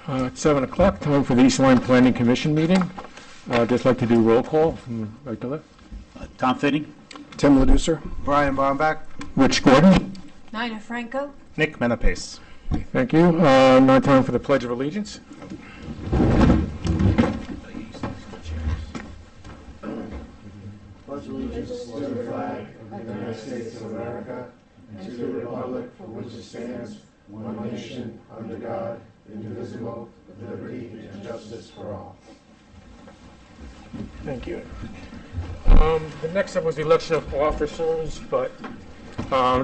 It's 7 o'clock, time for the East Lyme Planning Commission meeting. I'd just like to do roll call from right to left. Tom Fitting. Tim Leducer. Brian Barmbach. Rich Gordon. Nina Franco. Nick Menapace. Thank you. Now time for the Pledge of Allegiance. Pledge allegiance to the flag of the United States of America and to the republic for which it stands, one nation, under God, indivisible, with liberty and justice for all. Thank you. The next up was the election of officers, but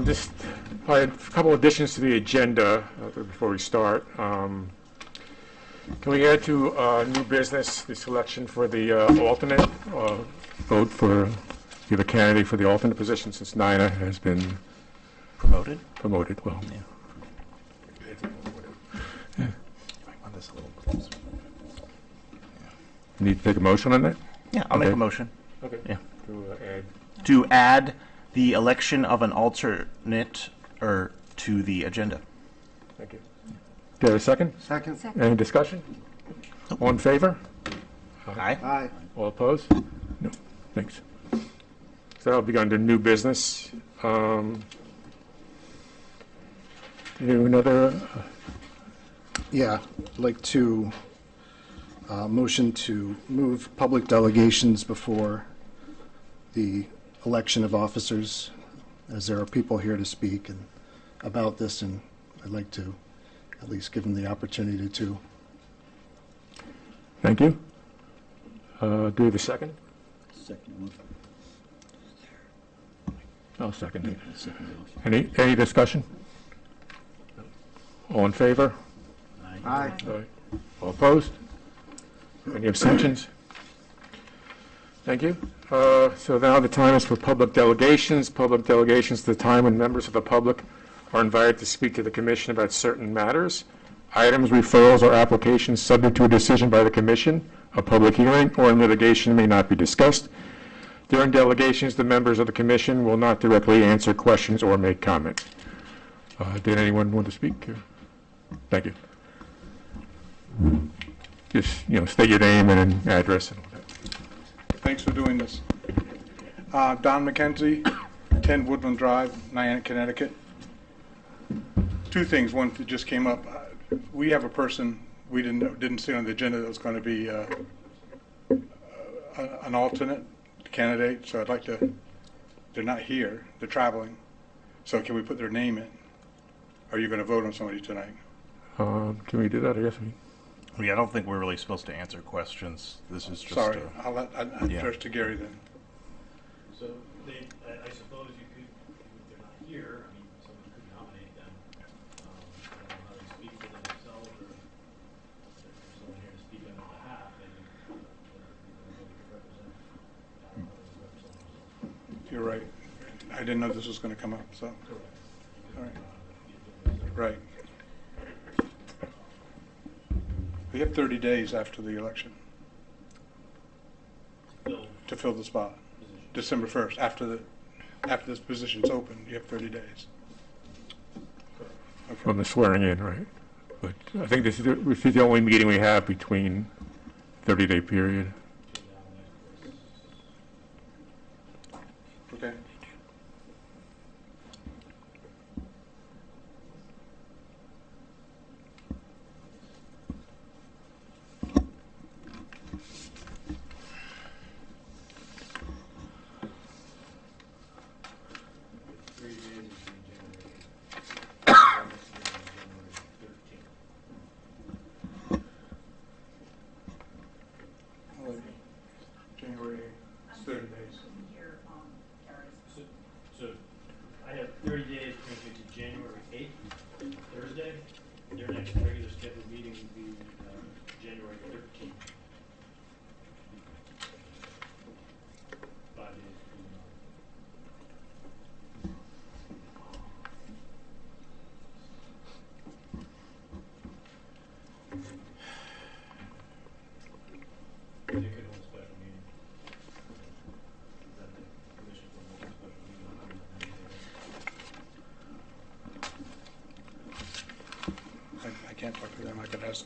just I had a couple additions to the agenda before we start. Can we add to new business the selection for the alternate vote for the candidate for the alternate position since Nina has been Promoted? promoted? Well, Yeah. yeah. I want this a little closer. Need to take a motion on that? Yeah, I'll make Okay. a motion Okay. Yeah. Add. to add the election of an alternate to the agenda. Thank you. Do you have a second? Second. Any discussion? All in favor? Aye. Aye. All opposed? No. Thanks. So that'll be under new business. Do another, Yeah, I'd like to motion to move public delegations before the election of officers, as there are people here to speak about this, and I'd like to at least give them the opportunity to. thank you. Do we have a second? Second. I'll second it. Any discussion? All in favor? Aye. All opposed? Any abstentions? Thank you. So now the time is for public delegations. Public delegations is the time when members of the public are invited to speak to the commission about certain matters. Items, referrals, or applications subject to a decision by the commission, a public hearing, or in litigation may not be discussed. During delegations, the members of the commission will not directly answer questions or make comments. Did anyone want to speak? Thank you. Just, state your name and address and all that. Thanks for doing this. Don McKenzie, 10 Woodland Drive, Niantic, Connecticut. Two things. One that just came up. We have a person we didn't see on the agenda that was going to be an alternate candidate. So I'd like to. They're not here. They're traveling. So can we put their name in? Are you going to vote on somebody tonight? Can we do that? I guess we. Yeah, I don't think we're really supposed to answer questions. This is just. Sorry, I'll yeah. first to Gary then. So I suppose you could, if they're not here, I mean, someone could nominate them. I don't know how they speak for themselves, or if there's someone here to speak on their behalf, maybe represent. You're right. I didn't know this was going to come up. So. All right. Right. We have 30 days after the election to fill the spot. December 1st, after this position's open, you have 30 days. Okay. From the swearing in, right? But I think this is the only meeting we have between 30-day period. Okay.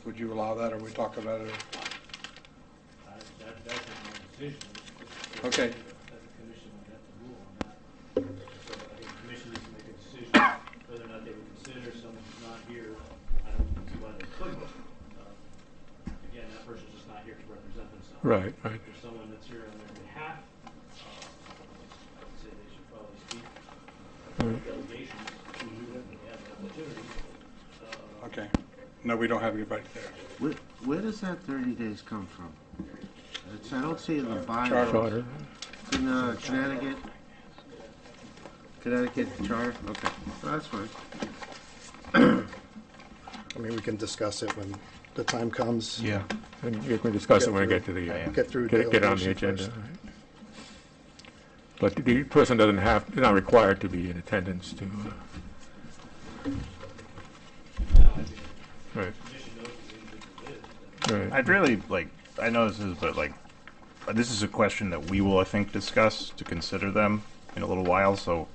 would you allow that, or we talk about it? That's my decision. Okay. As a commission, would have to rule on that. So I think the commission needs to make a decision whether or not they would consider someone who's not here. I don't see why they couldn't. Again, that person's just not here to represent themselves. Right, right. If there's someone that's here on their behalf, I would say they should probably speak. Delegations to do that, they have the opportunity. Okay. No, we don't have anybody there. Where does that 30 days come from? I don't see it in the bylaw. Charter. In Connecticut charter? Okay, well, that's fine. I mean, we can discuss it when the time comes. Yeah. And you can discuss it when we get to the, Get through get on the delegation agenda. first. right. But the person doesn't have, is not required to be in attendance to, right, right. I'd really I know this is, but this is a question that we will, I think, discuss to consider them in a little while. So,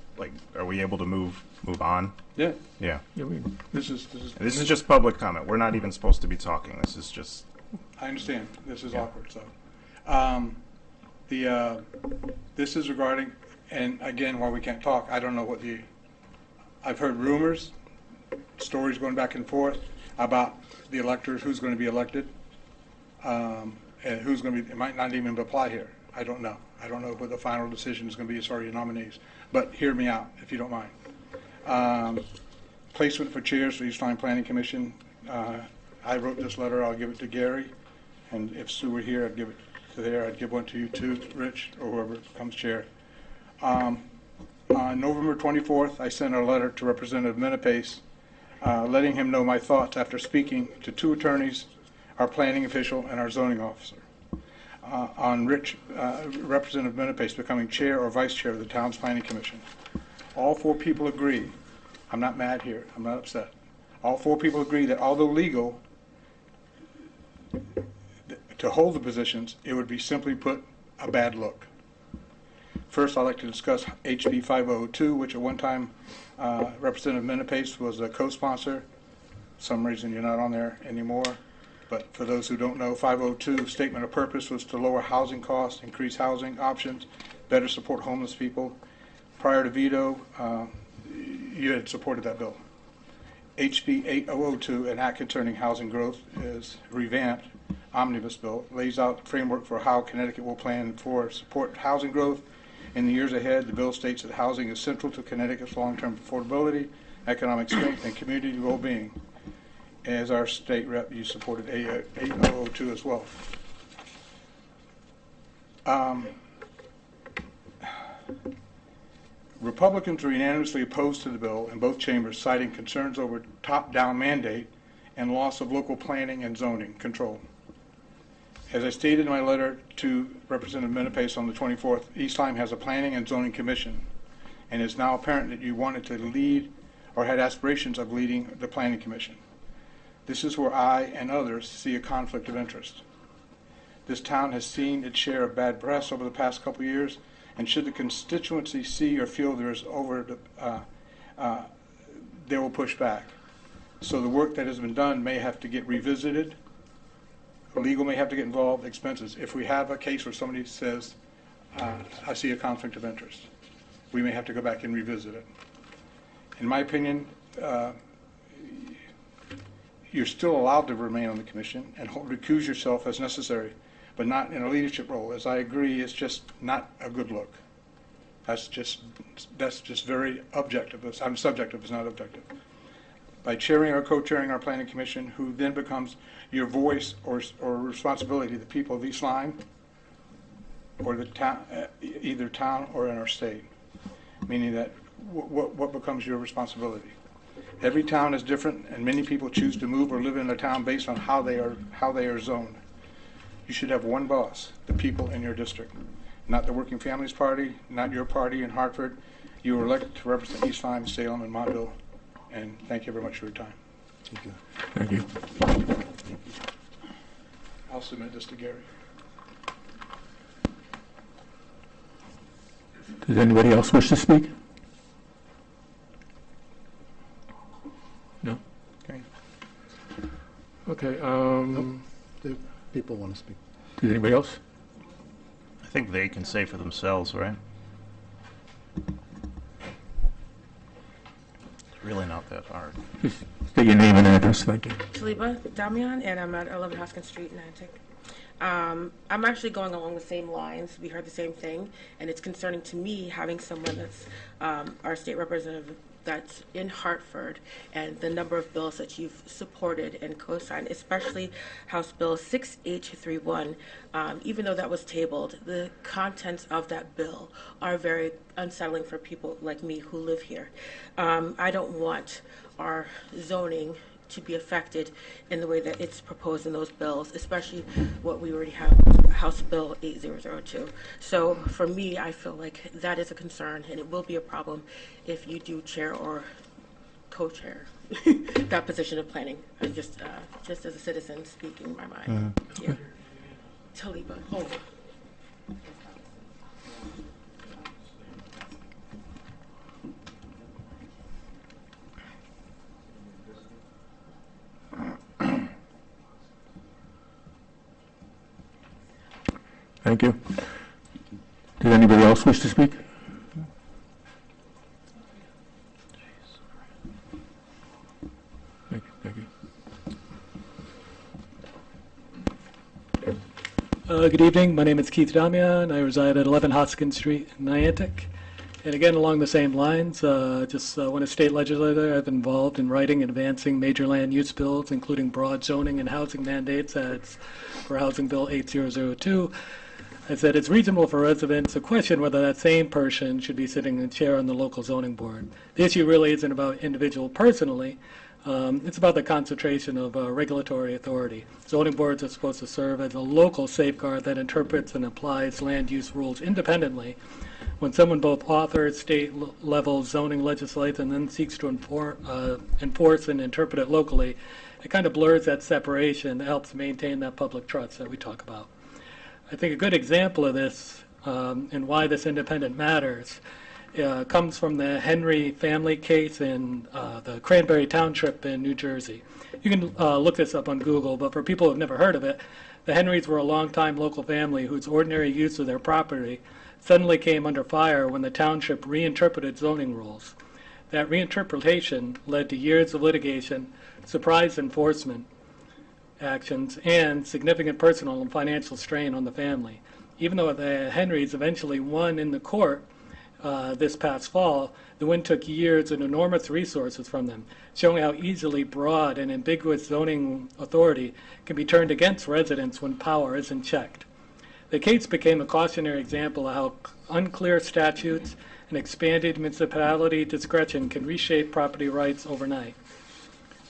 are we able to move on? Yeah, Yeah. Yeah, we, this is, This is just public comment. We're not even supposed to be talking. This is just. I understand, this is Yeah. awkward, so. This is regarding, and again, while we can't talk, I don't know what I've heard rumors, stories going back and forth about the electors, who's going to be elected, and who's going to be, it might not even apply here. I don't know. I don't know what the final decision is going to be as far as your nominees, but hear me out, if you don't mind. Placement for chairs for East Lyme Planning Commission. I wrote this letter, I'll give it to Gary, and if Sue were here, I'd give it to there. I'd give one to you too, Rich, or whoever comes chair. On November 24th, I sent a letter to Representative Menapace, letting him know my thoughts after speaking to two attorneys, our planning official, and our zoning officer, on Representative Menapace becoming chair or vice chair of the town's planning commission. All four people agree. I'm not mad here. I'm not upset. All four people agree that although legal to hold the positions, it would be simply put a bad look. First, I'd like to discuss HB 5002, which at one time Representative Menapace was a co-sponsor. For some reason you're not on there anymore. But for those who don't know, 502 statement of purpose was to lower housing costs, increase housing options, better support homeless people. Prior to veto, you had supported that bill. HB 8002, an act concerning housing growth, is revamped omnibus bill, lays out the framework for how Connecticut will plan for support housing growth in the years ahead. The bill states that housing is central to Connecticut's long-term affordability, economic strength, and community well-being. As our state rep, you supported 8002 as well. Republicans were unanimously opposed to the bill in both chambers, citing concerns over top-down mandate and loss of local planning and zoning control. As I stated in my letter to Representative Menapace on the 24th, East Lyme has a planning and zoning commission, and it's now apparent that you wanted to lead or had aspirations of leading the planning commission. This is where I and others see a conflict of interest. This town has seen its share of bad press over the past couple of years, and should the constituency see or feel there is they will push back. So the work that has been done may have to get revisited. Legal may have to get involved, expenses. If we have a case where somebody says, I see a conflict of interest, we may have to go back and revisit it. In my opinion, you're still allowed to remain on the commission and recuse yourself as necessary, but not in a leadership role. As I agree, it's just not a good look. That's just very objective. I'm subjective, it's not objective. By chairing or co-chairing our planning commission, who then becomes your voice or responsibility to the people of East Lyme or the town, either town or in our state, meaning that what becomes your responsibility. Every town is different, and many people choose to move or live in a town based on how they are zoned. You should have one boss, the people in your district, not the Working Families Party, not your party in Hartford. You were elected to represent East Lyme, Salem, and Montville, and thank you very much for your time. Thank you. Thank you. I'll submit this to Gary. Does anybody else wish to speak? No? Okay. Okay, Do people want to speak? does anybody else? I think they can say for themselves, right? It's really not that hard. Just state your name and address, thank you. Taliba Damian, and I'm at 11 Hoskins Street in Atlantic. I'm actually going along the same lines. We heard the same thing, and it's concerning to me having someone that's our state representative that's in Hartford, and the number of bills that you've supported and co-signed, especially House Bill 6H31. Even though that was tabled, the contents of that bill are very unsettling for people like me who live here. I don't want our zoning to be affected in the way that it's proposed in those bills, especially what we already have, House Bill 8002. So for me, I feel like that is a concern, and it will be a problem if you do chair or co-chair that position of planning. I just as a citizen speaking my mind. Yeah. Taliba. Oh. Thank you. Does anybody else wish to speak? Thank you. Good evening. My name is Keith Damian. I reside at 11 Hoskins Street in Niantic. And again, along the same lines, when a state legislator, I've been involved in writing and advancing major land use bills, including broad zoning and housing mandates as for Housing Bill 8002. I said it's reasonable for residents to question whether that same person should be sitting in a chair on the local zoning board. The issue really isn't about individual personally. It's about the concentration of regulatory authority. Zoning boards are supposed to serve as a local safeguard that interprets and applies land use rules independently. When someone both authors state-level zoning legislation and then seeks to enforce and interpret it locally, it kind of blurs that separation that helps maintain that public trust that we talk about. I think a good example of this and why this independent matters comes from the Henry family case in the Cranberry Township in New Jersey. You can look this up on Google, but for people who have never heard of it, the Henrys were a longtime local family whose ordinary use of their property suddenly came under fire when the township reinterpreted zoning rules. That reinterpretation led to years of litigation, surprise enforcement actions, and significant personal and financial strain on the family. Even though the Henrys eventually won in the court this past fall, the win took years and enormous resources from them, showing how easily broad and ambiguous zoning authority can be turned against residents when power isn't checked. The case became a cautionary example of how unclear statutes and expanded municipality discretion can reshape property rights overnight.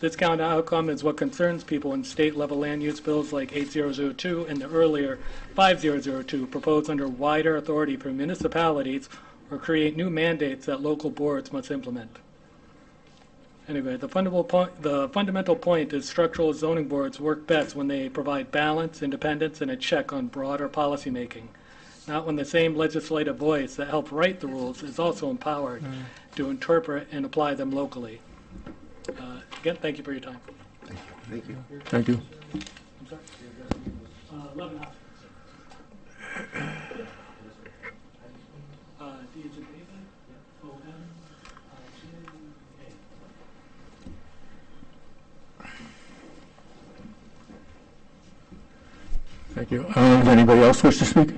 This kind of outcome is what concerns people in state-level land use bills like 8002 and the earlier 5002 proposed under wider authority for municipalities or create new mandates that local boards must implement. Anyway, the fundamental point is structural zoning boards work best when they provide balance, independence, and a check on broader policymaking, not when the same legislative voice that helped write the rules is also empowered to interpret and apply them locally. Again, thank you for your time. Thank you. Thank you. 11 Hoskins. D is in David, O-M, G-A. Thank you. Does anybody else wish to speak?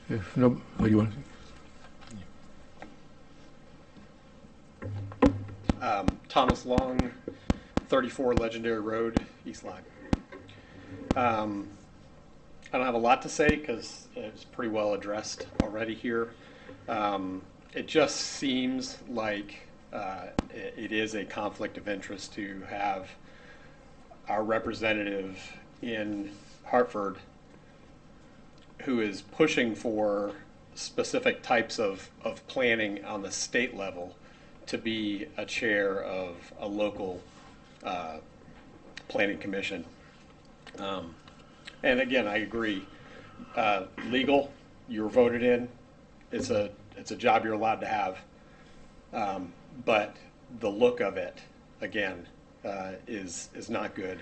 If no, what do you want to say? Thomas Long, 34 Legendary Road, East Lyme. I don't have a lot to say because it's pretty well addressed already here. It just seems like it is a conflict of interest to have our representative in Hartford who is pushing for specific types of planning on the state level to be a chair of a local planning commission. And again, I agree. Legal, you were voted in. It's a job you're allowed to have. But the look of it, again, is not good.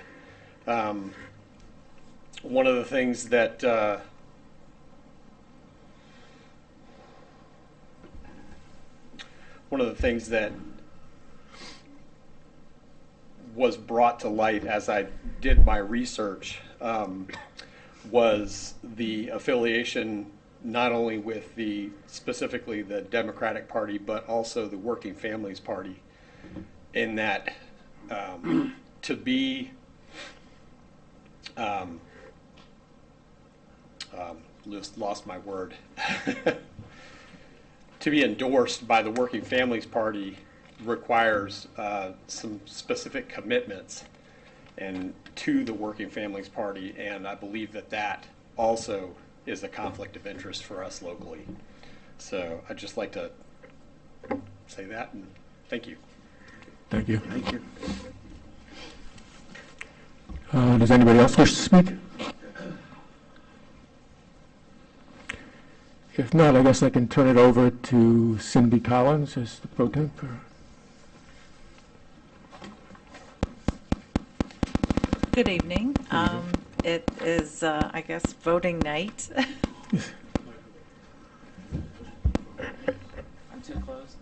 One of the things that was brought to light as I did my research was the affiliation not only with specifically the Democratic Party, but also the Working Families Party, in that to be lost my word to be endorsed by the Working Families Party requires some specific commitments and to the Working Families Party, and I believe that also is a conflict of interest for us locally. So I'd just like to say that, and thank you. Thank you. Thank you. Does anybody else wish to speak? If not, I guess I can turn it over to Cindy Collins as the pro temp. Good evening. It is, I guess, voting night. I'm too close.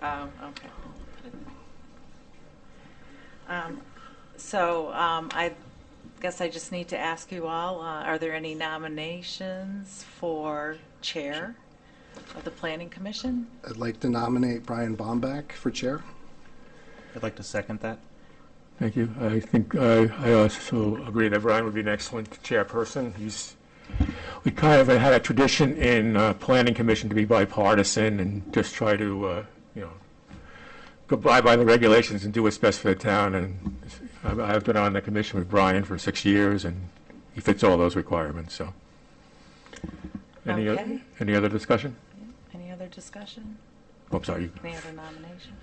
Oh, okay. I guess I just need to ask you all, are there any nominations for chair of the Planning Commission? I'd like to nominate Brian Bombach for chair. I'd like to second that. Thank you. I think I also agree that Brian would be an excellent chairperson. We kind of had a tradition in Planning Commission to be bipartisan and just try to, go by the regulations and do what's best for the town. And I've been on the commission with Brian for 6 years, and he fits all those requirements. So, Okay. Any other discussion? Any other discussion? Oh, I'm sorry. Any other nomination?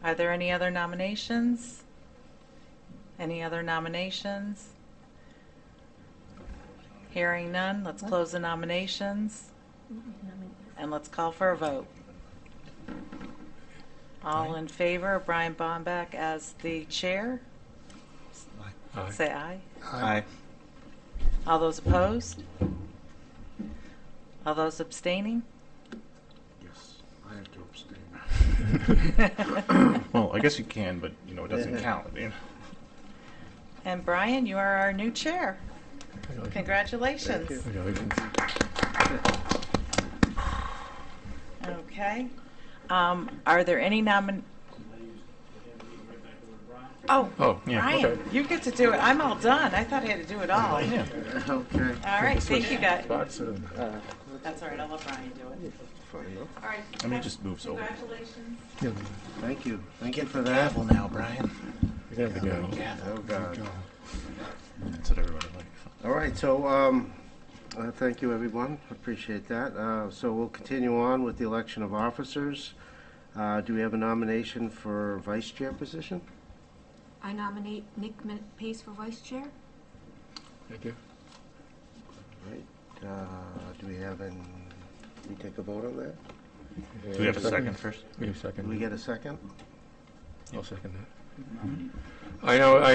Are there any other nominations? Any other nominations? Hearing none, let's close the nominations. And let's call for a vote. All in favor of Brian Bombach as the chair? Aye. Say aye. Aye. All those opposed? All those abstaining? Yes, I have to abstain. Well, I guess you can, but it doesn't count. And Brian, you are our new chair. Congratulations. Okay. Are there any Oh, yeah, Brian, okay. you get to do it. I'm all done. I thought I had to do it all. Okay. All right, thank you, guys. Spots, That's all right. I'll let Brian do it. Fine enough. All right. I mean, it just moves over. Congratulations. Thank you. Thank you for that. Gavel now, Brian. There we go. Oh, God. That's what everybody likes. All right, so thank you, everyone. Appreciate that. So we'll continue on with the election of officers. Do we have a nomination for vice chair position? I nominate Nick Pace for vice chair. Thank you. All right. Do we have we take a vote on that? Do we have a second first? We have a second. Do we get a second? I'll second that. I know, I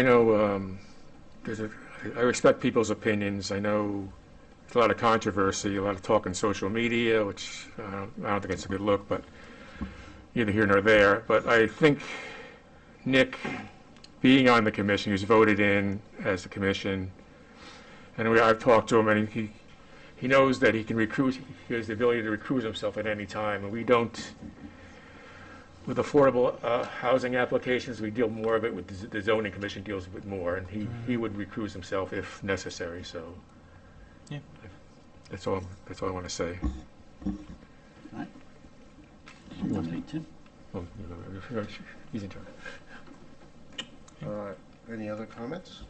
respect people's opinions. I know there's a lot of controversy, a lot of talk on social media, which I don't think it's a good look, but neither here nor there. But I think Nick, being on the commission, he's voted in as the commission, and I've talked to him, and he knows that he can recruit, he has the ability to recruit himself at any time, and we don't. With affordable housing applications, we deal more of it with the zoning commission deals with more, and he would recuse himself if necessary. So, Yeah. that's all I want to say. Right. Nominate Tim. Oh, he's in charge. Any other comments?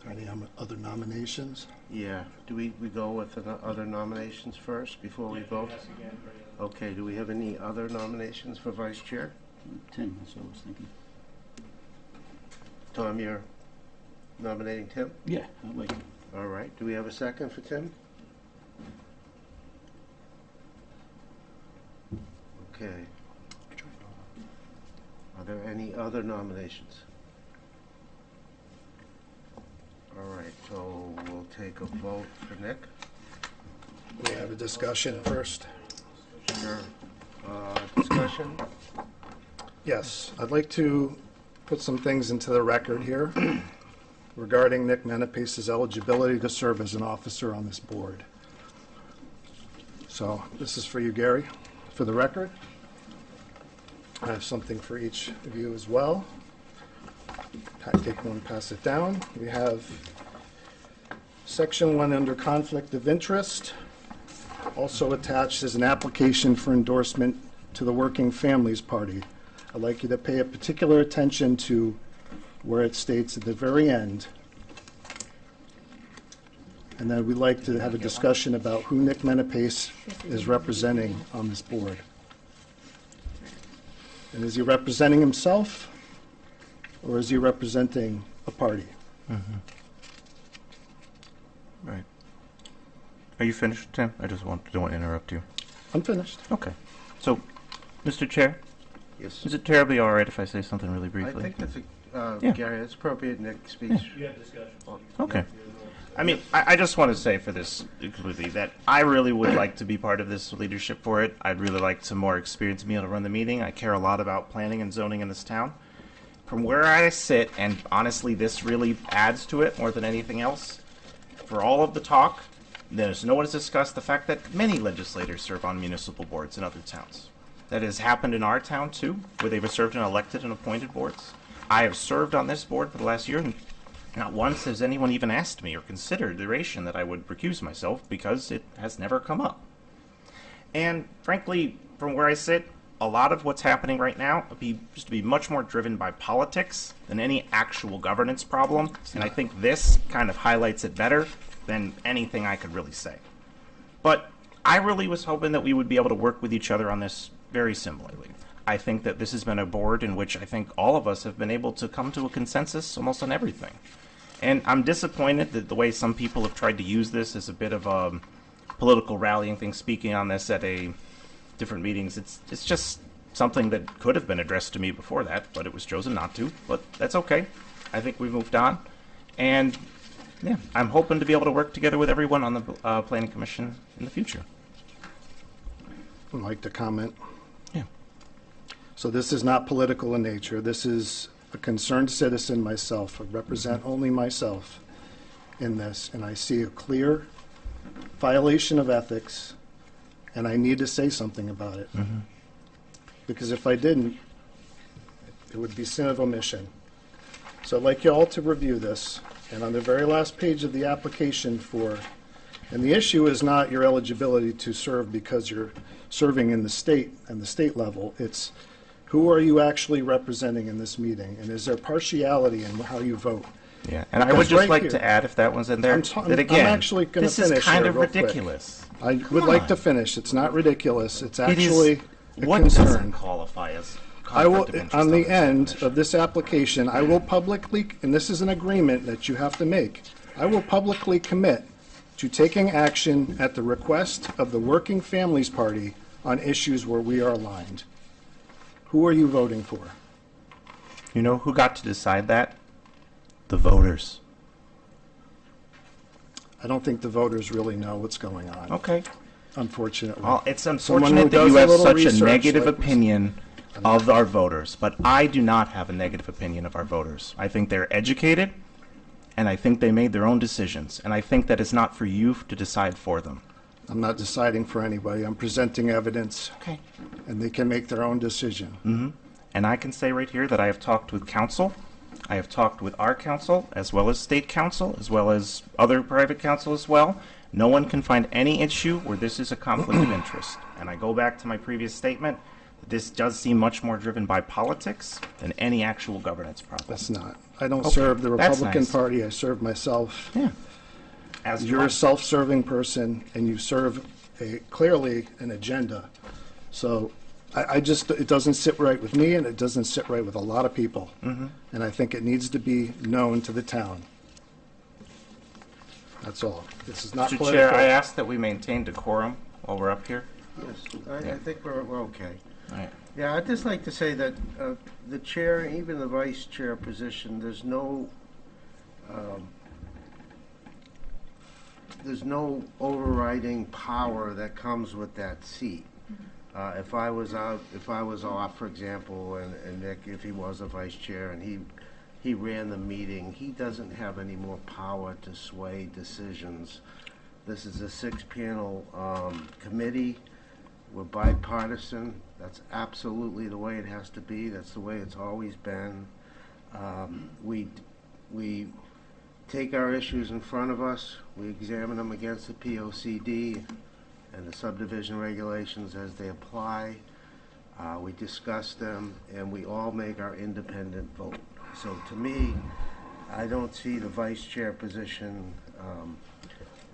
Are there any other nominations? Yeah. Do we go with the other nominations first before we vote? Okay. Do we have any other nominations for vice chair? Tim, that's what I was thinking. Tom, you're nominating Tim? Yeah, I'd like to. All right. Do we have a second for Tim? Okay. Are there any other nominations? All right, so we'll take a vote for Nick. We have a discussion first. Sure. Discussion? Yes, I'd like to put some things into the record here regarding Nick Menapace's eligibility to serve as an officer on this board. So this is for you, Gary. For the record, I have something for each of you as well. Take one, pass it down. We have Section 1 under Conflict of Interest. Also attached is an application for endorsement to the Working Families Party. I'd like you to pay a particular attention to where it states at the very end. And then we'd like to have a discussion about who Nick Menapace is representing on this board. And is he representing himself, or is he representing a party? Right. Are you finished, Tim? I just don't want to interrupt you. I'm finished. Okay. So, Mr. Chair, Yes. is it terribly all right if I say something really I briefly? think that's, Yeah. Gary, it's appropriate Nick speaks. You have discussion. so you Okay. can- I mean, I just want to say for this completely that I really would like to be part of this leadership for it. I'd really like some more experience being able to run the meeting. I care a lot about planning and zoning in this town. From where I sit, and honestly, this really adds to it more than anything else, for all of the talk, there's no one has discussed the fact that many legislators serve on municipal boards in other towns. That has happened in our town too, where they've served on elected and appointed boards. I have served on this board for the last year, and not once has anyone even asked me or considered duration that I would recuse myself because it has never come up. And frankly, from where I sit, a lot of what's happening right now used to be much more driven by politics than any actual governance problem. And I think this kind of highlights it better than anything I could really say. But I really was hoping that we would be able to work with each other on this very similarly. I think that this has been a board in which I think all of us have been able to come to a consensus almost on everything. And I'm disappointed that the way some people have tried to use this as a bit of a political rallying thing, speaking on this at different meetings. It's just something that could have been addressed to me before that, but it was chosen not to. But that's okay. I think we've moved on. And yeah, I'm hoping to be able to work together with everyone on the Planning Commission in the future. I'd like to comment. Yeah. So this is not political in nature. This is a concerned citizen myself. I represent only myself in this, and I see a clear violation of ethics, and I need to say something about it. Because if I didn't, it would be sin of omission. So I'd like you all to review this, and on the very last page of the application and the issue is not your eligibility to serve because you're serving in the state and the state level. It's who are you actually representing in this meeting, and is there partiality in how you vote? Yeah, and I Because would just right like here- to add, if that one's in there, that again, I'm actually going to this is finish kind here of real quick. ridiculous. I Come would like on. to finish. It's not ridiculous. It's It is- actually a what doesn't concern. qualify as I will, conflict of interest on the this end definition? of this application, I will publicly, and this is an agreement that you have to make, I will publicly commit to taking action at the request of the Working Families Party on issues where we are aligned. Who are you voting for? You know who got to decide that? The voters. I don't think the voters really know what's going on, Okay. unfortunately. Well, it's Someone unfortunate who that you does a have little such a research negative like- opinion of our voters, but I do not have a negative opinion of our voters. I think they're educated, and I think they made their own decisions, and I think that it's not for you to decide for them. I'm not deciding for anybody. I'm presenting evidence, Okay. and they can make their own decision. And I can say right here that I have talked with council, I have talked with our council, as well as state council, as well as other private council as well. No one can find any issue where this is a conflict of interest. And I go back to my previous statement, that this does seem much more driven by politics than any actual governance problem. That's not. I don't Okay, serve the that's Republican nice. Party. I serve myself. Yeah. As do You're I. a self-serving person, and you serve clearly an agenda. So I just, it doesn't sit right with me, and it doesn't sit right with a lot of people. And I think it needs to be known to the town. That's all. This is not Mr. political. Chair, I ask that we maintain decorum while we're up here. Yes, I think we're okay. All right. Yeah, I'd just like to say that the chair, even the vice chair position, there's no overriding power that comes with that seat. If I was off, for example, and Nick, if he was a vice chair and he ran the meeting, he doesn't have any more power to sway decisions. This is a 6-panel committee. We're bipartisan. That's absolutely the way it has to be. That's the way it's always been. We take our issues in front of us. We examine them against the POCD and the subdivision regulations as they apply. We discuss them, and we all make our independent vote. So to me, I don't see the vice chair position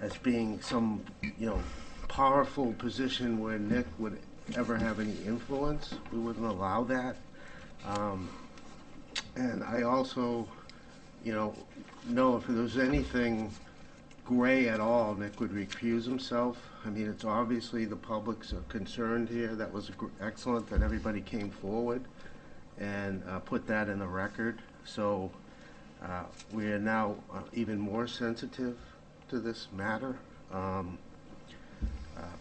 as being some, powerful position where Nick would ever have any influence. We wouldn't allow that. And I also, know if there was anything gray at all, Nick would recuse himself. I mean, it's obviously the public's concerned here. That was excellent that everybody came forward and put that in the record. So we are now even more sensitive to this matter.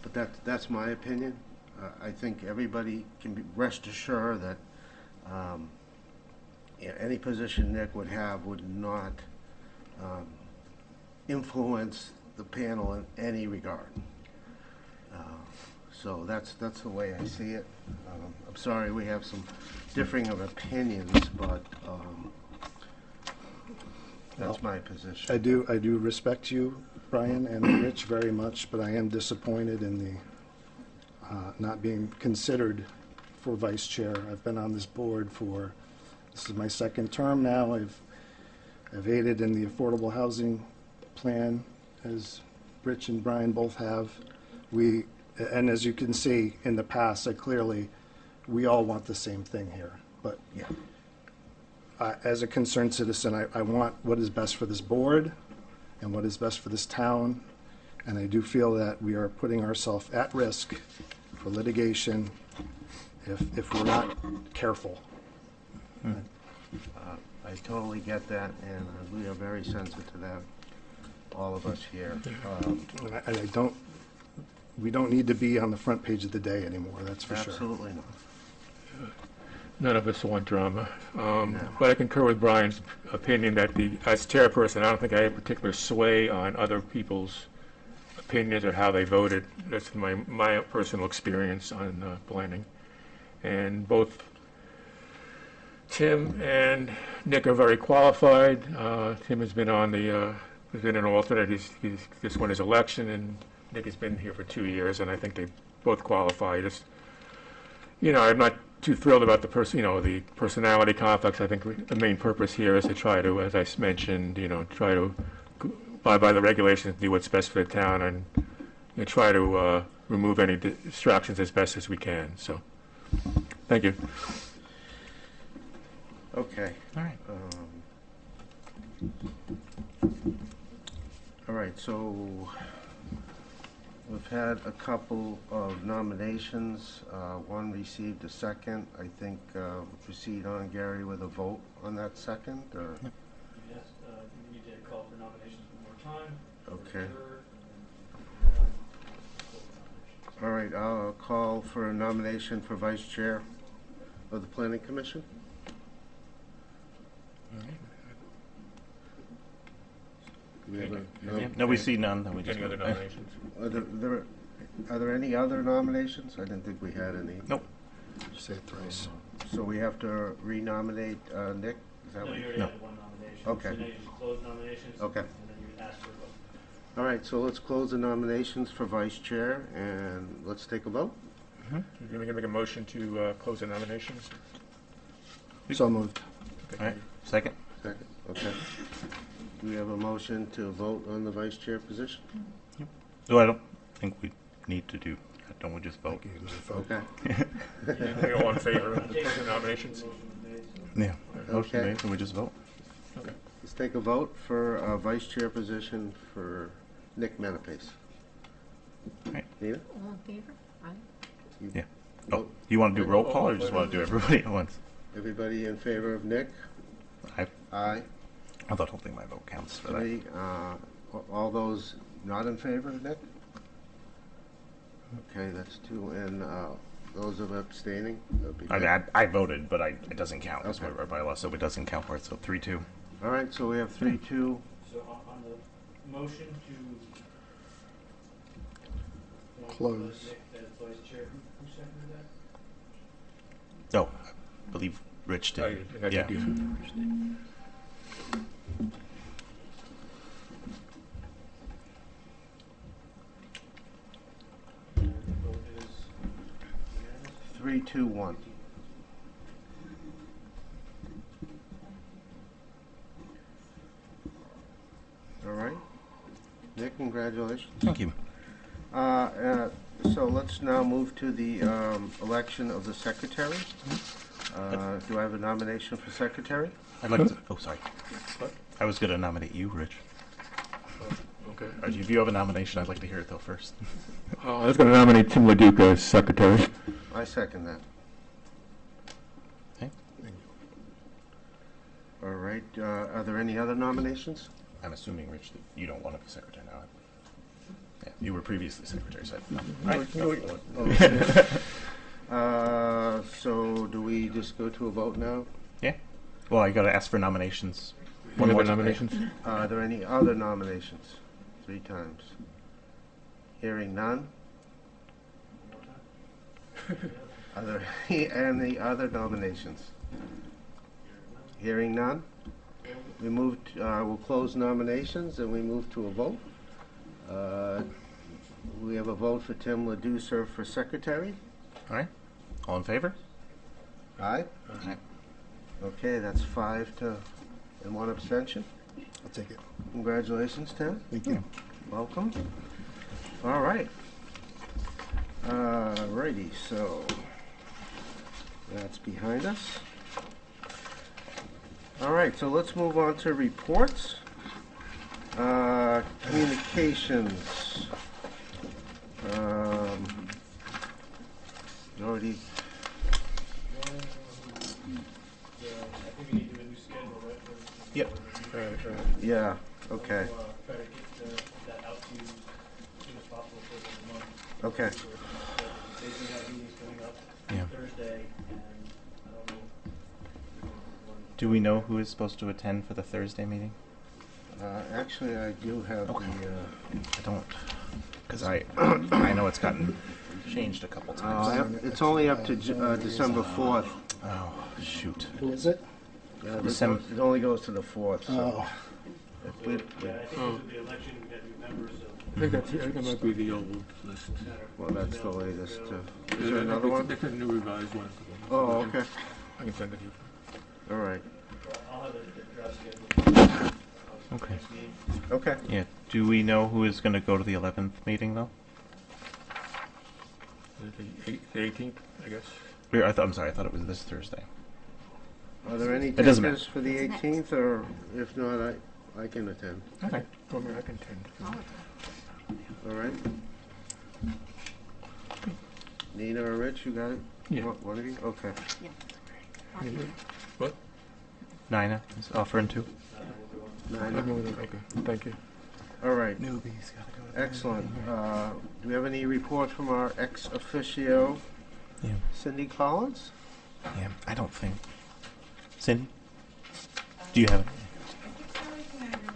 But that's my opinion. I think everybody can rest assured that any position Nick would have would not influence the panel in any regard. So that's the way I see it. I'm sorry we have some differing of opinions, but that's my position. I do respect you, Brian and Rich, very much, but I am disappointed in the not being considered for vice chair. I've been on this board this is my second term now. I've aided in the affordable housing plan, as Rich and Brian both have. And as you can see in the past, we all want the same thing here. But Yeah. As a concerned citizen, I want what is best for this board and what is best for this town. And I do feel that we are putting ourselves at risk for litigation if we're not careful. I totally get that, and we are very sensitive to that, all of us here. And we don't need to be on the front page of the day anymore, that's for sure. Absolutely not. None of us want drama. But I concur with Brian's opinion that as chairperson, I don't think I have particular sway on other people's opinions or how they voted. That's my personal experience on planning. And both Tim and Nick are very qualified. Tim has been has been an alternate. He's just won his election, and Nick has been here for 2 years, and I think they both qualify. I'm not too thrilled about the personality conflicts. I think the main purpose here is to try to, as I mentioned, try to abide by the regulations, do what's best for the town, and try to remove any distractions as best as we can. So, thank you. Okay. All right. All right, so we've had a couple of nominations. One received a second. I think we'll proceed on, Gary, with a vote on that second, or? Yes, we need to call for nominations one more time. Okay. Third, and then All right, I'll call for a nomination for vice chair of the planning commission. Do we have a- No, we see none. Then we just Any other nominations? Are there any other nominations? I didn't think we had any. Nope. Say it thrice. So we have to renominate Nick? Is that No, what you already No. had one nomination. Okay. So now you just close nominations. Okay. And then you ask for a vote. All right, so let's close the nominations for vice chair, and let's take a vote. You're going to make a motion to close the nominations? So moved. All right. Second. Second, okay. Do we have a motion to vote on the vice chair position? No, I don't think we need to do that. Don't we just vote? Okay. We all in favor of closing nominations? Motion was made, so. Yeah. Motion Okay. made, so we just vote. Okay. Let's take a vote for a vice chair position for Nick Menapace. Right. Nina? All in favor? Aye. You- Yeah. Oh, you want to do roll call or just want to do everybody at once? Everybody in favor of Nick? I Aye. don't think my vote counts for that. Three, all those not in favor of Nick? Okay, that's two, and those of abstaining? That'd be I Nick. mean, I voted, but it doesn't count. That's Okay. what our bylaw, so it doesn't count for it. So 3-2. All right, so we have 3-2. So on the motion to Close. Nick as vice chair, who seconded that? Oh, I believe Rich did. Yeah. And the vote is unanimous? 3-2-1. All right. Nick, congratulations. Thank you. So let's now move to the election of the secretary. Do I have a nomination for secretary? I'd like to. Oh, sorry. What? I was going to nominate you, Rich. Okay. If you have a nomination, I'd like to hear it though first. I was going to nominate Tim Leduca as secretary. I second that. Okay. All right. Are there any other nominations? I'm assuming, Rich, that you don't want to be secretary now. Yeah, you were previously secretary, so So do we just go to a vote now? yeah. Well, I got to ask for nominations. One more time. nominations? Are there any other nominations? 3 times. Hearing none? Are there any other nominations? Hearing none? We move. We'll close nominations and we move to a vote. We have a vote for Tim Leduca for secretary. All right. All in favor? Aye. Aye. Okay, that's 5 to and 1 abstention. I'll take it. Congratulations, Tim. Thank you. Welcome. All right. Righty, so that's behind us. All right, so let's move on to reports. Communications. Already. I think we need to do a new schedule, right? for- Yep. for- Yeah. Okay. We'll, try to get that out to you as soon as possible for the month. Okay. They do have meetings coming up Yeah. Thursday, and I don't know. Do we know who is supposed to attend for the Thursday meeting? Actually, I do have Okay. the. I don't, because I know it's gotten changed a couple times. It's only up to December 4th. Oh, shoot. Who is it? December- It only goes to the 4th. So. Oh, If we- Yeah, I think with the election, we got new members, so. I think that might be the old list. Well, that's the latest. Is there another one? It's a new revised one. Oh, okay. I can send it to you. All right. I'll have a draft schedule. Okay. Next meeting. Okay. Yeah. Do we know who is going to go to the 11th meeting though? The 18th, I guess. I'm sorry. I thought it was this Thursday. Are there any doesn't takers for the What's 18th, or if not, I can attend. Okay. Well, I can attend. All right. Nina or Rich, you got it? Yeah. One of you? Okay. What? Nina is offering to. Nina. Okay, thank you. All right. newbies gotta go. Excellent. Do we have any report from our ex officio, Yeah. Cindy Collins? Yeah. I don't think. Cindy, do you have it? Now,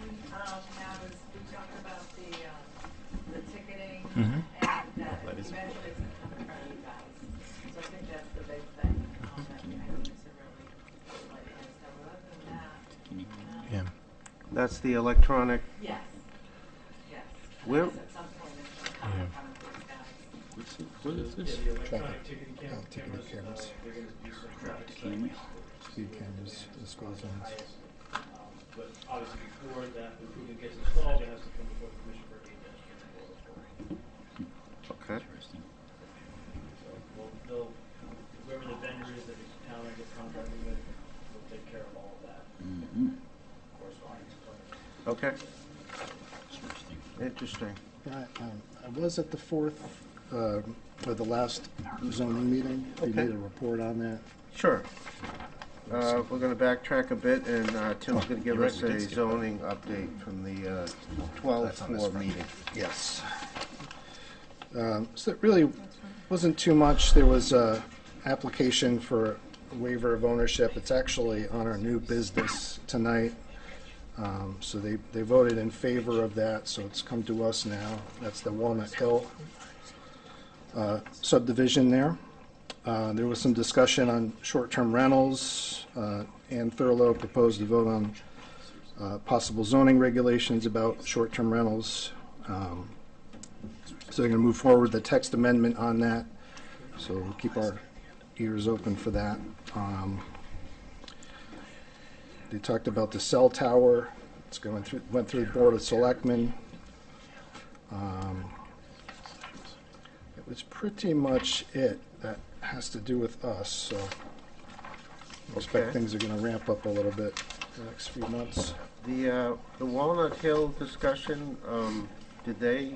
we talked about the ticketing, Mhm. and That is- eventually it's gonna come in front of you guys. So I think that's the big thing, that I need to really let you guys know. Other than that, Yeah. That's the electronic. yes, yes. Where- At some point it's gonna come in front of these guys. What is Yeah, this? the electronic ticketing cameras, ticketing cameras. they're gonna do some traffic studies. Speed cameras, the school zones. But obviously before that improvement gets installed, it has to come before the commission for a Okay. So, they'll, whoever the vendor is that the town ends up contracting with, will take care of all of that. Correspondence. Okay. Interesting. Right, I was at the fourth for the last zoning meeting. He Okay. made a report on that. Sure. We're going to backtrack a bit, and Tim's going to give you're us right, we a did skip zoning update from the 12-4 meeting. Yes. So it really wasn't too much. There was a application for a waiver of ownership. It's actually on our new business tonight. So they voted in favor of that, so it's come to us now. That's the Walnut Hill subdivision there. There was some discussion on short-term rentals. Ann Thurlow proposed to vote on possible zoning regulations about short-term rentals. So they're going to move forward with the text amendment on that. So we'll keep our ears open for that. They talked about the cell tower. It's went through the Board of Selectmen. It was pretty much it that has to do with us. So I expect Okay. things are going to ramp up a little bit in the next few months. The Walnut Hill discussion, did they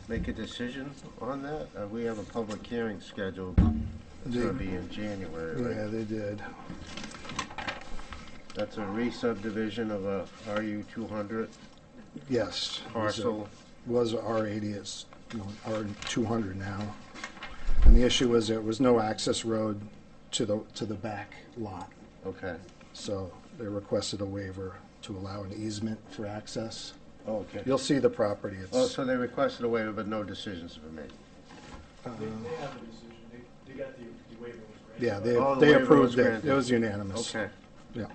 make a decision on that? We have a public hearing scheduled. It's going to be in January, right? Yeah, they did. That's a re-subdivision of a RU 200 Yes. parcel. Was R80, it's R200 now. And the issue was there was no access road to the back lot. Okay. So they requested a waiver to allow an easement for access. Oh, okay. You'll see the property. Oh, It's, so they requested a waiver, but no decisions were made. They have a decision, they got the waiver was granted. yeah, Oh, the they waiver was approved it. granted. It was unanimous. Okay, Yeah.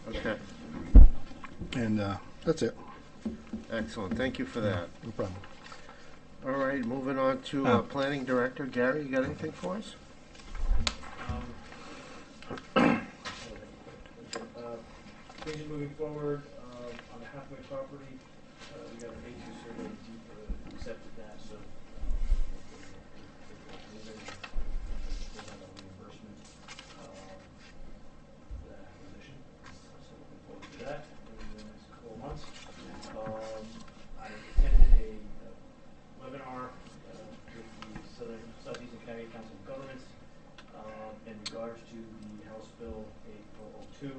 okay. And that's it. Excellent. Thank you for that. No problem. All right, moving on to Planning Director. Gary, you got anything for us? Things are moving forward, on the halfway property, we got an A2 survey, accepted that, so, we'll have a reimbursement, for that acquisition, so looking forward to that in the next couple of months. I attended a webinar, with the Southeastern Connecticut Council of Governments, in regards to the House Bill 8002,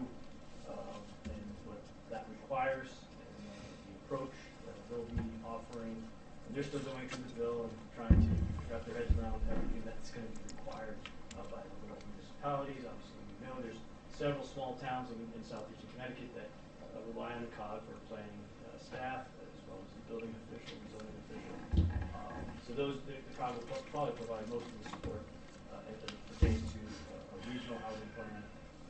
and what that requires, and the approach that they'll be offering. And they're still going through the bill and trying to wrap their heads around everything that's going to be required by the local municipalities. Obviously, we know there's several small towns in southeastern Connecticut that rely on the COG for planning staff, as well as the building official, the zoning official. So those, the COG will probably provide most of the support as it pertains to a regional housing plan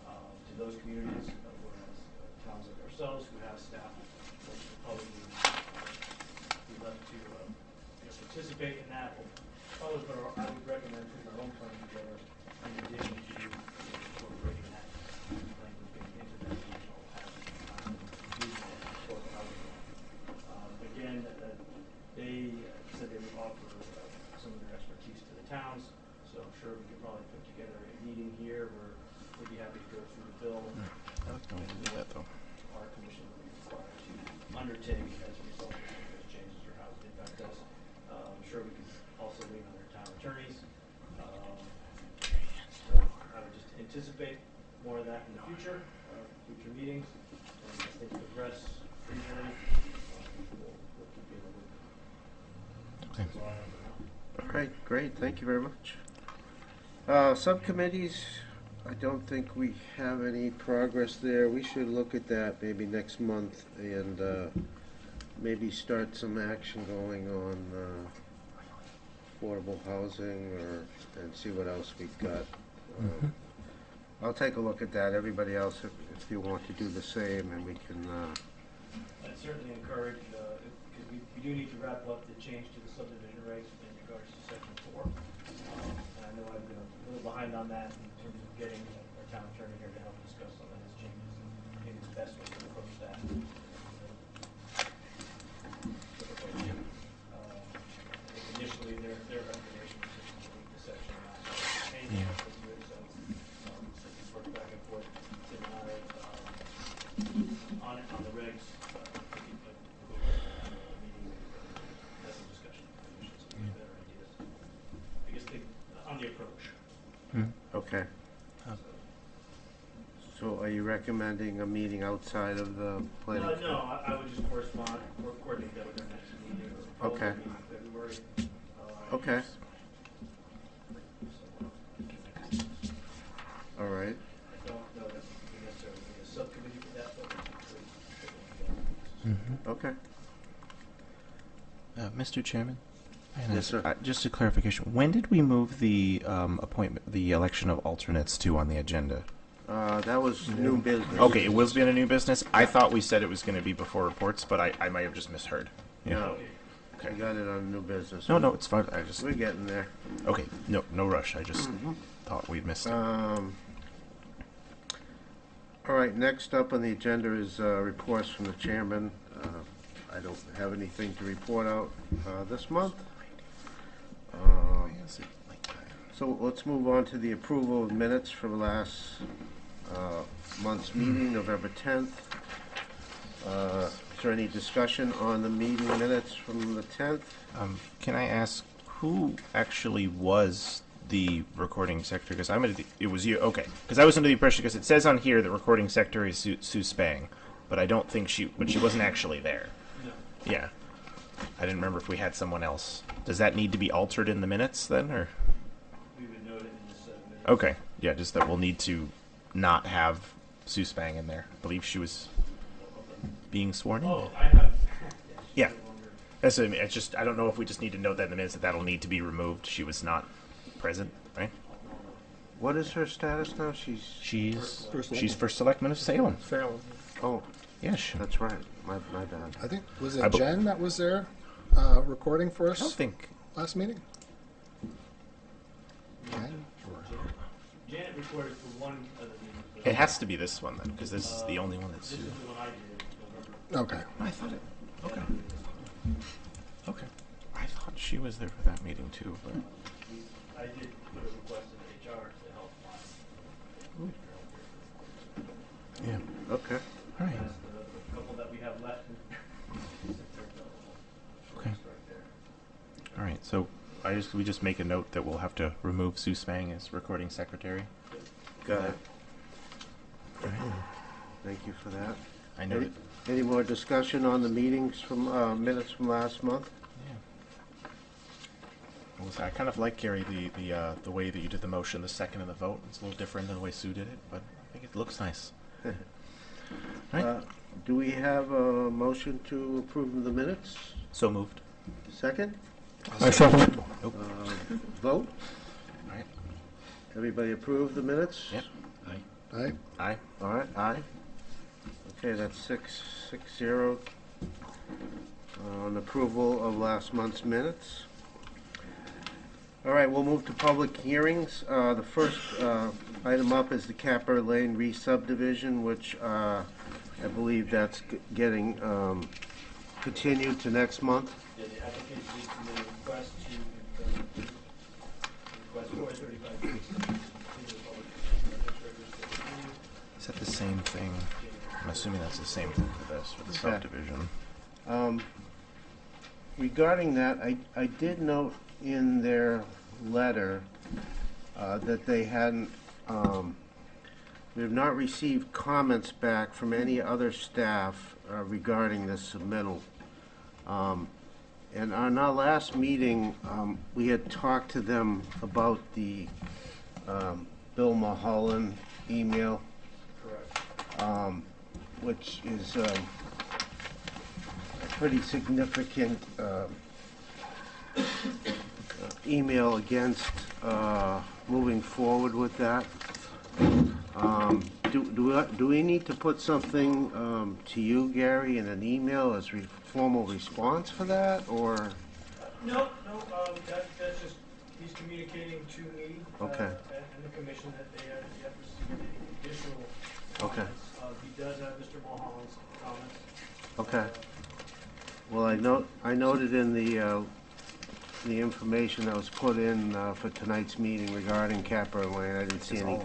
to those communities, whereas towns like ourselves who have staff will probably be left to participate in that. We'll probably I would recommend putting our own plan together in addition to incorporating that language into that regional housing, affordable housing plan. Again, they said they would offer some of their expertise to the towns, so I'm sure we could probably put together a meeting here where we'd be happy to go through the bill. Our commission would be required to undertake as a result of those changes or how it would impact us. I'm sure we could also lean on our town attorneys. So I would just anticipate more of that in the future, future meetings. And as things progress regionally, we'll keep you in the loop. That's all I have for now. All right, great. Thank you very much. Subcommittees, I don't think we have any progress there. We should look at that maybe next month and maybe start some action going on affordable housing and see what else we've got. I'll take a look at that. Everybody else, if you want to do the same, and we can. I'd certainly encourage, because we do need to wrap up the change to the subdivision regs in regards to section 4. And I know I've been a little behind on that in terms of getting our town attorney here to help discuss some of his changes and maybe the best way to approach that. Initially, their recommendation was just to delete the section, not anything else to it, so we worked back and forth, Tim and I, on the regs, meeting, have some discussion. So we get better Okay. So are you recommending a meeting outside of the planning? No, I would just correspond, or coordinate that with our next meeting, or Okay. probably in February. Okay. All right. I don't know that we necessarily need a subcommittee for that, but we could. Okay. Mr. Chairman? Yes, sir. Just a clarification, when did we move the the election of alternates to on the agenda? That was new business. Okay, it will be in a new business? I thought we said it was going to be before reports, but I might have just misheard. No, Okay. we got it on new business. No, it's fine. I just... We're getting there. Okay, no rush. I just thought we'd missed it. All right, next up on the agenda is reports from the chairman. I don't have anything to report out this month. So let's move on to the approval of minutes from last month's meeting, November 10th. Is there any discussion on the meeting minutes from the 10th? Can I ask who actually was the recording secretary? Because it was you. Okay, because I was under the impression, because it says on here that recording secretary is Sue Spang, but I don't think she wasn't actually there. No. Yeah, I didn't remember if we had someone else. Does that need to be altered in the minutes then, or? We would note it in this minute. Okay, yeah, just that we'll need to not have Sue Spang in there. I believe she was being sworn in. Oh, I have. Yeah. That's what I mean. It's just, I don't know if we just need to note that in the minutes that that'll need to be removed. She was not present, right? What is her status now? She's First Selectman of Salem. Salem. Oh, Yes. that's right. My bad. I think, was I it bel- Jen that was there recording for I don't us think. last meeting? Jen? Or- Janet recorded for one of the meetings. but, It has to be this one then, because this is the only one that's. This is the one I did in November. Okay. I thought it. Okay. Okay. I thought she was there for that meeting too, but. I did put a request in HR to help mine. Yeah. Okay. All right. That's the couple that we have left. Okay. All right. So we just make a note that we'll have to remove Sue Spang as recording secretary. Got it. All right. Thank you for that. I know that. Any more discussion on the meetings from minutes from last month? Well, I kind of like, Gary, the way that you did the motion, the second and the vote. It's a little different than the way Sue did it, but I think it looks nice. Right. Do we have a motion to approve the minutes? So moved. Second? I second it. Vote? All right. Everybody approve the minutes? Yep. Aye. Aye. All right, aye. Okay, that's 6-0 on approval of last month's minutes. All right, we'll move to public hearings. The first item up is the Capper Lane re-subdivision, which I believe that's getting continued to next month. Yeah, the applicant did submit a request for 35 days to the public. Is that the same thing? I'm assuming that's the same thing for this, for the Okay. subdivision. Regarding that, I did note in their letter that they hadn't, we have not received comments back from any other staff regarding this submittal. And on our last meeting, we had talked to them about the Bill Mulholland email, Correct. which is a pretty significant email against moving forward with that. Do we need to put something to you, Gary, in an email as formal response for that, or? No, that's just, he's communicating to me. Okay. And the commission that they have received additional Okay. comments. He does have Mr. Mulholland's comments. Okay. Well, I noted in the information that was put in for tonight's meeting regarding Capper Lane, I didn't see any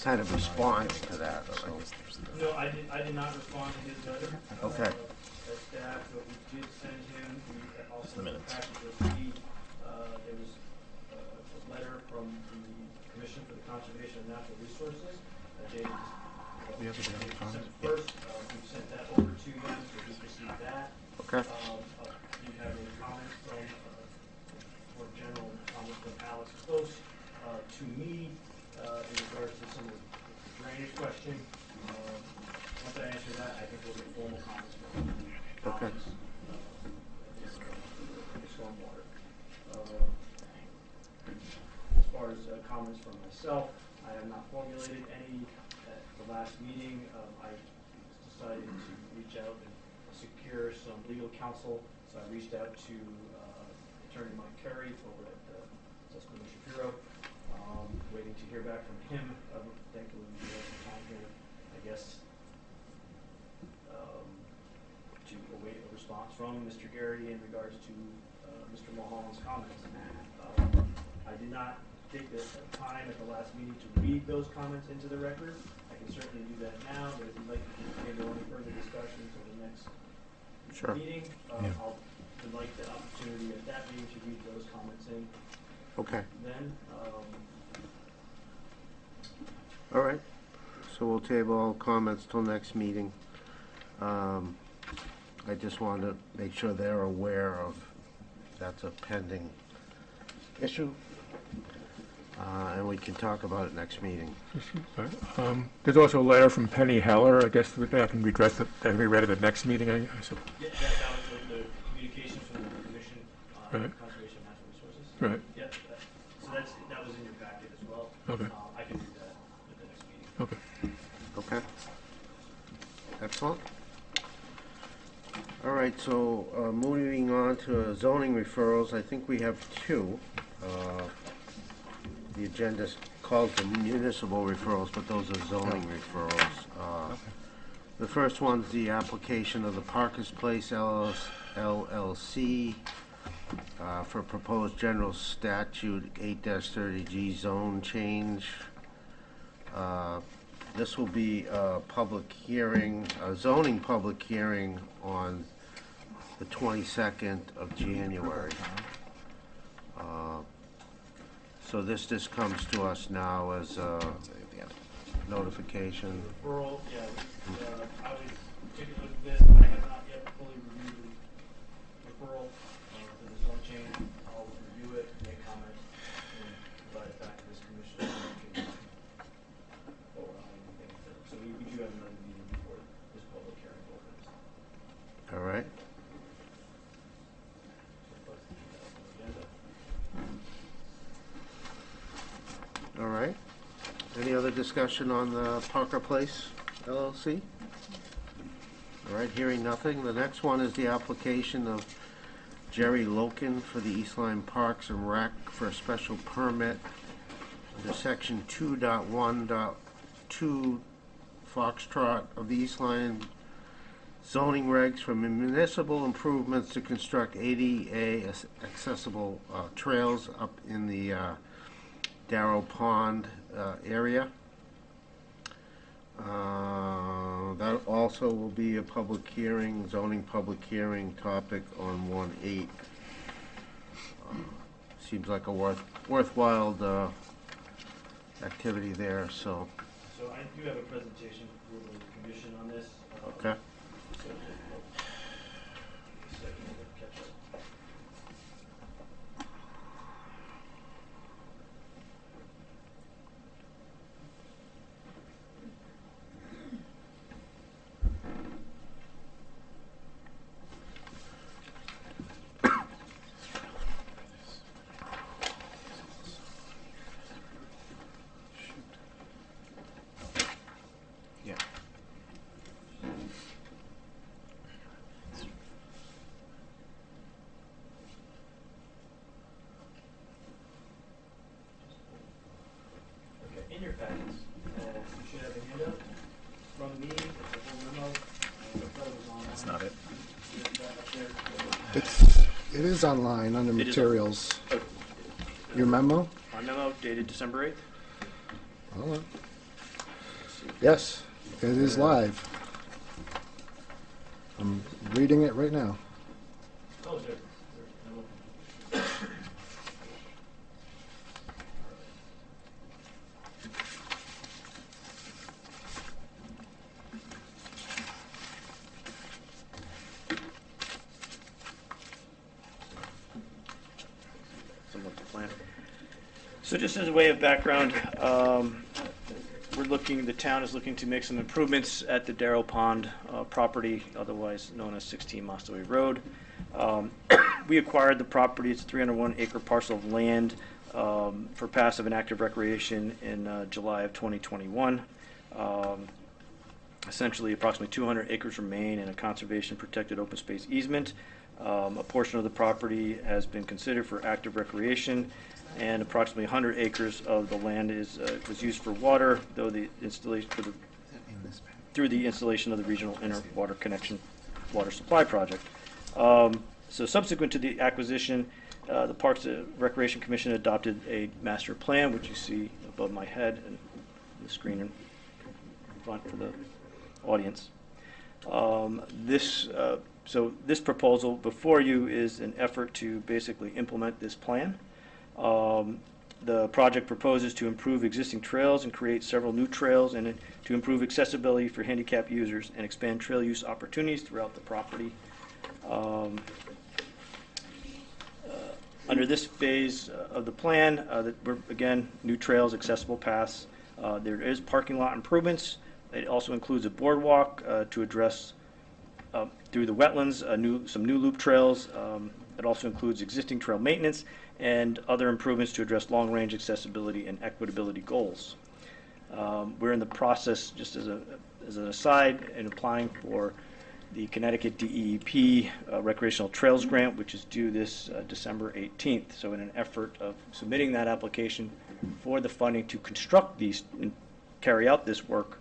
kind of response to that, so. No, I did not respond to his letter. Okay. As staff, but we did send him, we also the minutes. package of there was a letter from the Commission for Conservation of Natural Resources, dated We have a dated comment. December 1st. We've sent that over to them, so we've received that. Okay. Do you have any comments from, or general comments from Alex Close to me in regards to some of the drainage question? Once I answer that, I think we'll get formal comments from Okay. Alex. Stormwater. As far as comments from myself, I have not formulated any at the last meeting. I decided to reach out and secure some legal counsel, so I reached out to Attorney Mike Carey over at Susquehanna Shapiro, waiting to hear back from him. Thankfully, we have some time here, I guess, to await a response from Mr. Garrity in regards to Mr. Mulholland's comments. I did not take the time at the last meeting to read those comments into the record. I can certainly do that now, but if you'd like to continue any further discussion until the next meeting, I'll would like the opportunity at that meeting to read those comments in. Okay. Then, All right. So we'll table all comments till next meeting. I just wanted to make sure they're aware of that's a pending issue. And we can talk about it next meeting. There's also a letter from Penny Heller. I guess that can be addressed, that can be read at the next meeting. yeah, that was the communications from the Commission on Right. Conservation of Natural Resources. Right. Yeah, so that was in your packet as well. Okay. I can do that at the next meeting. Okay. Okay. Excellent. All right, so moving on to zoning referrals, I think we have two. The agenda calls them municipal referrals, but those are zoning referrals. The first one's the application of the Parkers Place LLC for proposed general statute 8-30G zone change. This will be a public hearing, a zoning public hearing on the 22nd of January. So this just comes to us now as a notification. Referral, yeah, I was particular with this, I have not yet fully reviewed the referral for the zone change. I'll review it, make comments, and provide it back to this commission. So we do have another meeting before this public hearing opens. All right. So let's keep that on the agenda. All right. Any other discussion on the Parker Place LLC? All right, hearing nothing. The next one is the application of Jerry Loken for the East Lyme Parks and Rec for a special permit under section 2.1.2 Foxtrot of the East Lyme zoning regs for municipal improvements to construct ADA accessible trails up in the Darrow Pond area. That also will be a public hearing, zoning public hearing topic on 1/8. Seems like a worthwhile activity there, so. So I do have a presentation for the commission on this. Okay. So a second to catch up. Yeah. Okay, in your packets, you should have a handout from me, it's a full memo. That's not it. It is online under It is. materials. Your memo? My memo dated December 8th. Hold on. Yes, it is live. I'm reading it right now. Oh, there. So just as a way of background, the town is looking to make some improvements at the Darrow Pond property, otherwise known as 16 Mostaway Road. We acquired the property, it's a 301 acre parcel of land for passive and active recreation in July of 2021. Essentially, approximately 200 acres remain in a conservation protected open space easement. A portion of the property has been considered for active recreation, and approximately 100 acres of the land was used for water, though the installation through the installation of the regional inner water connection water supply project. So subsequent to the acquisition, the Parks and Recreation Commission adopted a master plan, which you see above my head and the screen in front for the audience. So this proposal before you is an effort to basically implement this plan. The project proposes to improve existing trails and create several new trails, and to improve accessibility for handicapped users and expand trail use opportunities throughout the property. Under this phase of the plan, we're, again, new trails, accessible paths. There is parking lot improvements. It also includes a boardwalk to address through the wetlands, some new loop trails. It also includes existing trail maintenance and other improvements to address long-range accessibility and equitability goals. We're in the process, just as an aside, in applying for the Connecticut DEP Recreational Trails Grant, which is due this December 18th. So in an effort of submitting that application for the funding to construct these and carry out this work,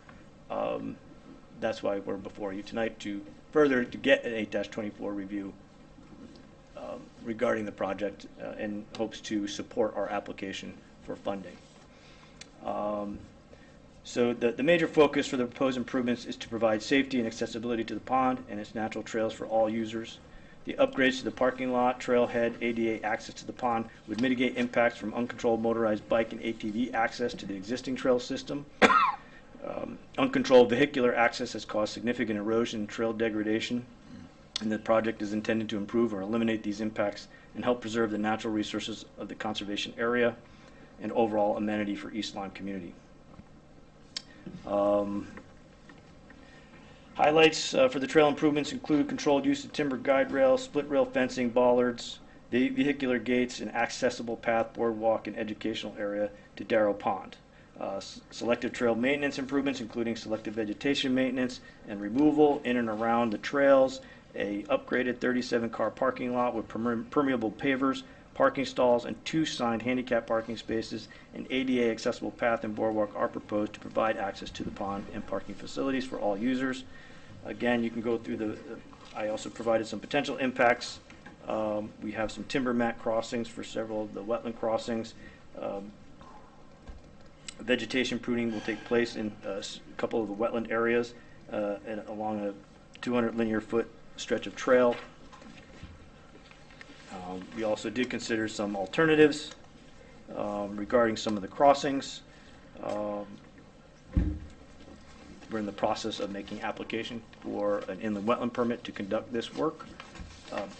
that's why we're before you tonight to get an 8-24 review regarding the project in hopes to support our application for funding. So the major focus for the proposed improvements is to provide safety and accessibility to the pond and its natural trails for all users. The upgrades to the parking lot, trailhead, ADA access to the pond would mitigate impacts from uncontrolled motorized bike and ATV access to the existing trail system. Uncontrolled vehicular access has caused significant erosion and trail degradation, and the project is intended to improve or eliminate these impacts and help preserve the natural resources of the conservation area and overall amenity for East Lyme community. Highlights for the trail improvements include controlled use of timber guide rails, split rail fencing, bollards, vehicular gates, an accessible path, boardwalk, and educational area to Darrow Pond. Selective trail maintenance improvements, including selective vegetation maintenance and removal in and around the trails, a upgraded 37-car parking lot with permeable pavers, parking stalls, and 2 signed handicap parking spaces. An ADA accessible path and boardwalk are proposed to provide access to the pond and parking facilities for all users. Again, you can go through I also provided some potential impacts. We have some timber mat crossings for several of the wetland crossings. Vegetation pruning will take place in a couple of the wetland areas and along a 200 linear foot stretch of trail. We also did consider some alternatives regarding some of the crossings. We're in the process of making application for an inland wetland permit to conduct this work.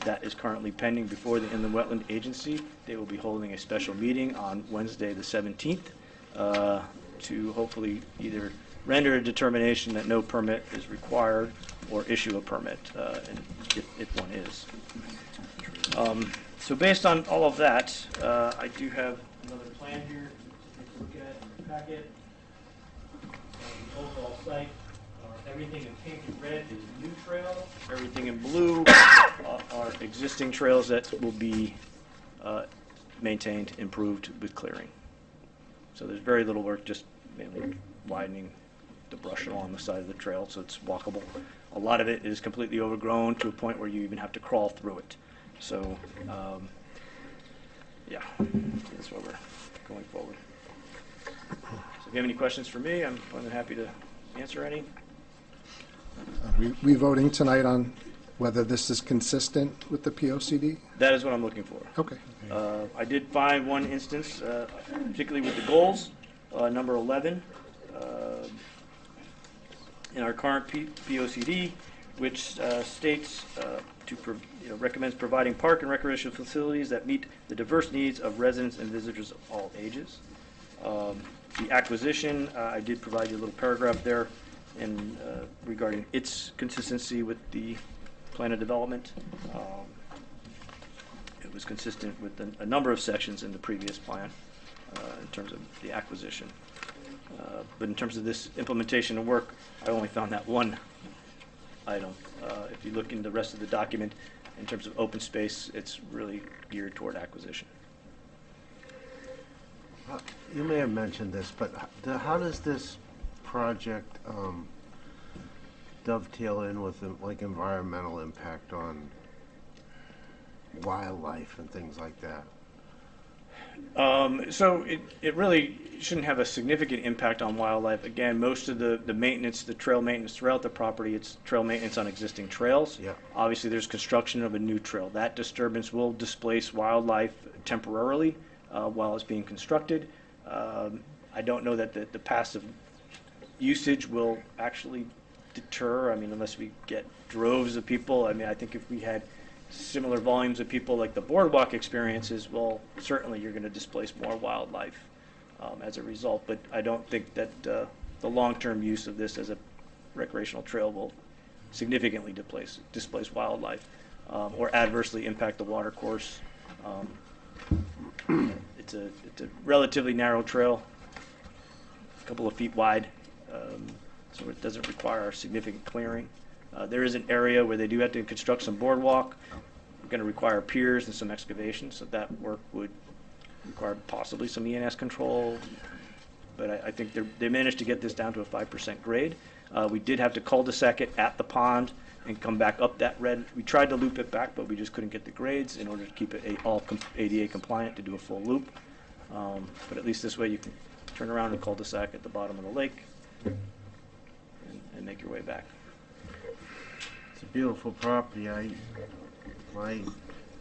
That is currently pending before the Inland Wetland Agency. They will be holding a special meeting on Wednesday the 17th to hopefully either render a determination that no permit is required or issue a permit, and if one is. So based on all of that, I do have another plan here to take a look at in your packet. The overall site, everything in pink and red is new trail. Everything in blue are existing trails that will be maintained, improved with clearing. So there's very little work, just mainly widening the brush along the side of the trail so it's walkable. A lot of it is completely overgrown to a point where you even have to crawl through it. So, yeah, that's why we're going forward. So if you have any questions for me, I'm more than happy to answer any. We voting tonight on whether this is consistent with the POCD? That is what I'm looking for. Okay. I did find one instance, particularly with the goals, number 11. In our current POCD, which states recommends providing park and recreational facilities that meet the diverse needs of residents and visitors of all ages. The acquisition, I did provide you a little paragraph there in regarding its consistency with the plan of development. It was consistent with a number of sections in the previous plan in terms of the acquisition. But in terms of this implementation of work, I only found that one item. If you look in the rest of the document, in terms of open space, it's really geared toward acquisition. You may have mentioned this, but how does this project dovetail in with like environmental impact on wildlife and things like that? So it really shouldn't have a significant impact on wildlife. Again, most of the maintenance, the trail maintenance throughout the property, it's trail maintenance on existing trails. Yeah. Obviously, there's construction of a new trail. That disturbance will displace wildlife temporarily while it's being constructed. I don't know that the passive usage will actually deter. I mean, unless we get droves of people. I mean, I think if we had similar volumes of people like the boardwalk experiences, well, certainly you're going to displace more wildlife as a result. But I don't think that the long-term use of this as a recreational trail will significantly displace wildlife or adversely impact the water course. It's a relatively narrow trail, a couple of feet wide, so it doesn't require significant clearing. There is an area where they do have to construct some boardwalk. We're going to require piers and some excavation, so that work would require possibly some ENS control. But I think they managed to get this down to a 5% grade. We did have to cul-de-sac it at the pond and come back up that red. We tried to loop it back, but we just couldn't get the grades in order to keep it all ADA compliant to do a full loop. But at least this way you can turn around and cul-de-sac at the bottom of the lake and make your way back. It's a beautiful property. My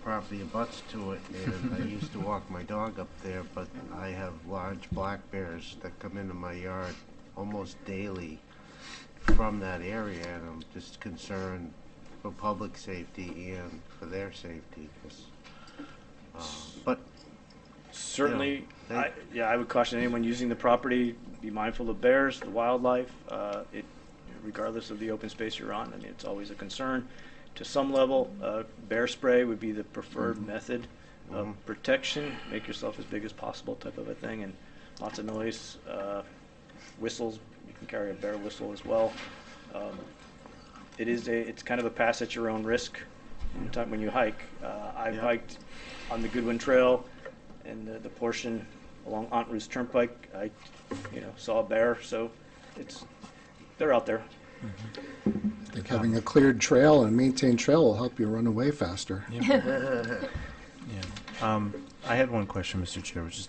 property abuts to it, and I used to walk my dog up there, but I have large black bears that come into my yard almost daily from that area, and I'm just concerned for public safety and for their safety. But Certainly, you know, I would caution anyone using the property, be mindful of bears, the wildlife, regardless of the open space you're on. I mean, it's always a concern. To some level, bear spray would be the preferred method of protection. Make yourself as big as possible type of a thing, and lots of noise, whistles. You can carry a bear whistle as well. It's kind of a pass at your own risk when you hike. I've hiked on the Goodwin Trail and the portion along Aunt Ruth's Turnpike. I saw a bear, so they're out there. I think having a cleared trail and maintained trail will help you run away faster. I had one question, Mr. Chair, which is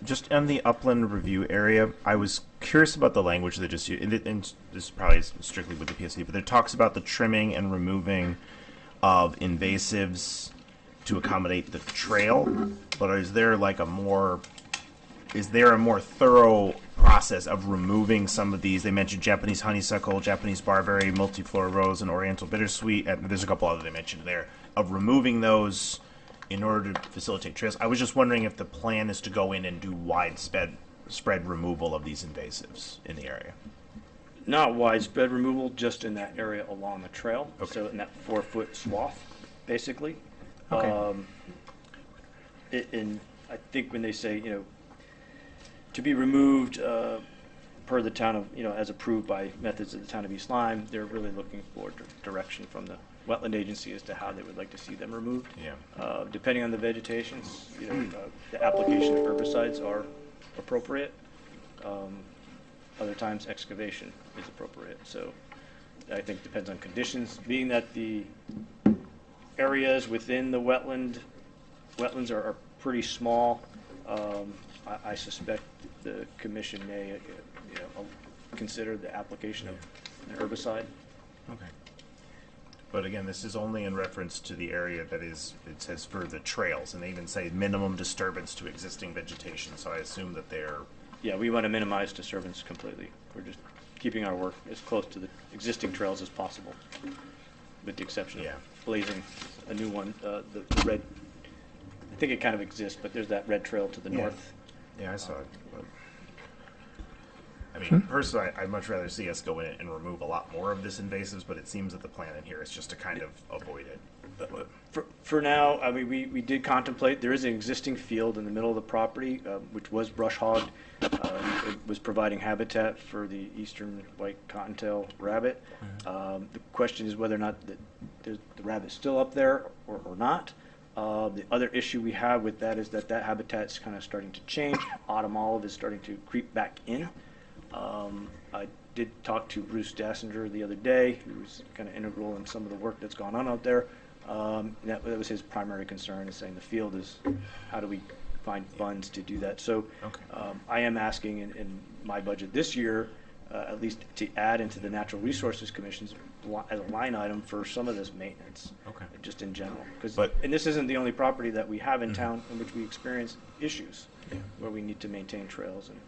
just on the upland review area. I was curious about the language that just used, and this probably is strictly with the PSD, but it talks about the trimming and removing of invasives to accommodate the trail. But is there a more thorough process of removing some of these? They mentioned Japanese honeysuckle, Japanese barberry, multiflora rose, and oriental bittersweet, and there's a couple other they mentioned there, of removing those in order to facilitate trails. I was just wondering if the plan is to go in and do widespread removal of these invasives in the area. Not widespread removal, just in that area along the trail. Okay. So in that 4-foot swath, basically. Okay. And I think when they say, to be removed per the town of, as approved by methods of the town of East Lyme, they're really looking for direction from the wetland agency as to how they would like to see them removed. Yeah. Depending on the vegetation, the application of herbicides are appropriate. Other times excavation is appropriate. So I think it depends on conditions. Being that the areas within the wetlands are pretty small, I suspect the commission may consider the application of an herbicide. Okay. But again, this is only in reference to the area that it says for the trails, and they even say minimum disturbance to existing vegetation, so I assume that they're... Yeah, we want to minimize disturbance completely. We're just keeping our work as close to the existing trails as possible, with the exception of blazing a new one, the red, I think it kind of exists, but there's that red trail to the north. Yeah, I saw it. But, I mean, personally, I'd much rather see us go in and remove a lot more of this invasives, but it seems that the plan in here is just to kind of avoid it. For now, I mean, we did contemplate, there is an existing field in the middle of the property, which was brush hogged. It was providing habitat for the eastern white cottontail rabbit. The question is whether or not the rabbit's still up there or not. The other issue we have with that is that habitat's kind of starting to change. Autumn olive is starting to creep back in. I did talk to Bruce Dassinger the other day, who's kind of integral in some of the work that's gone on out there. That was his primary concern, is saying the field is, how do we find funds to do that? So I am asking in my budget this year, at least to add into the Natural Resources Commission's as a line item for some of this maintenance, just in general. And this isn't the only property that we have in town in which we experience issues, where we need to maintain trails and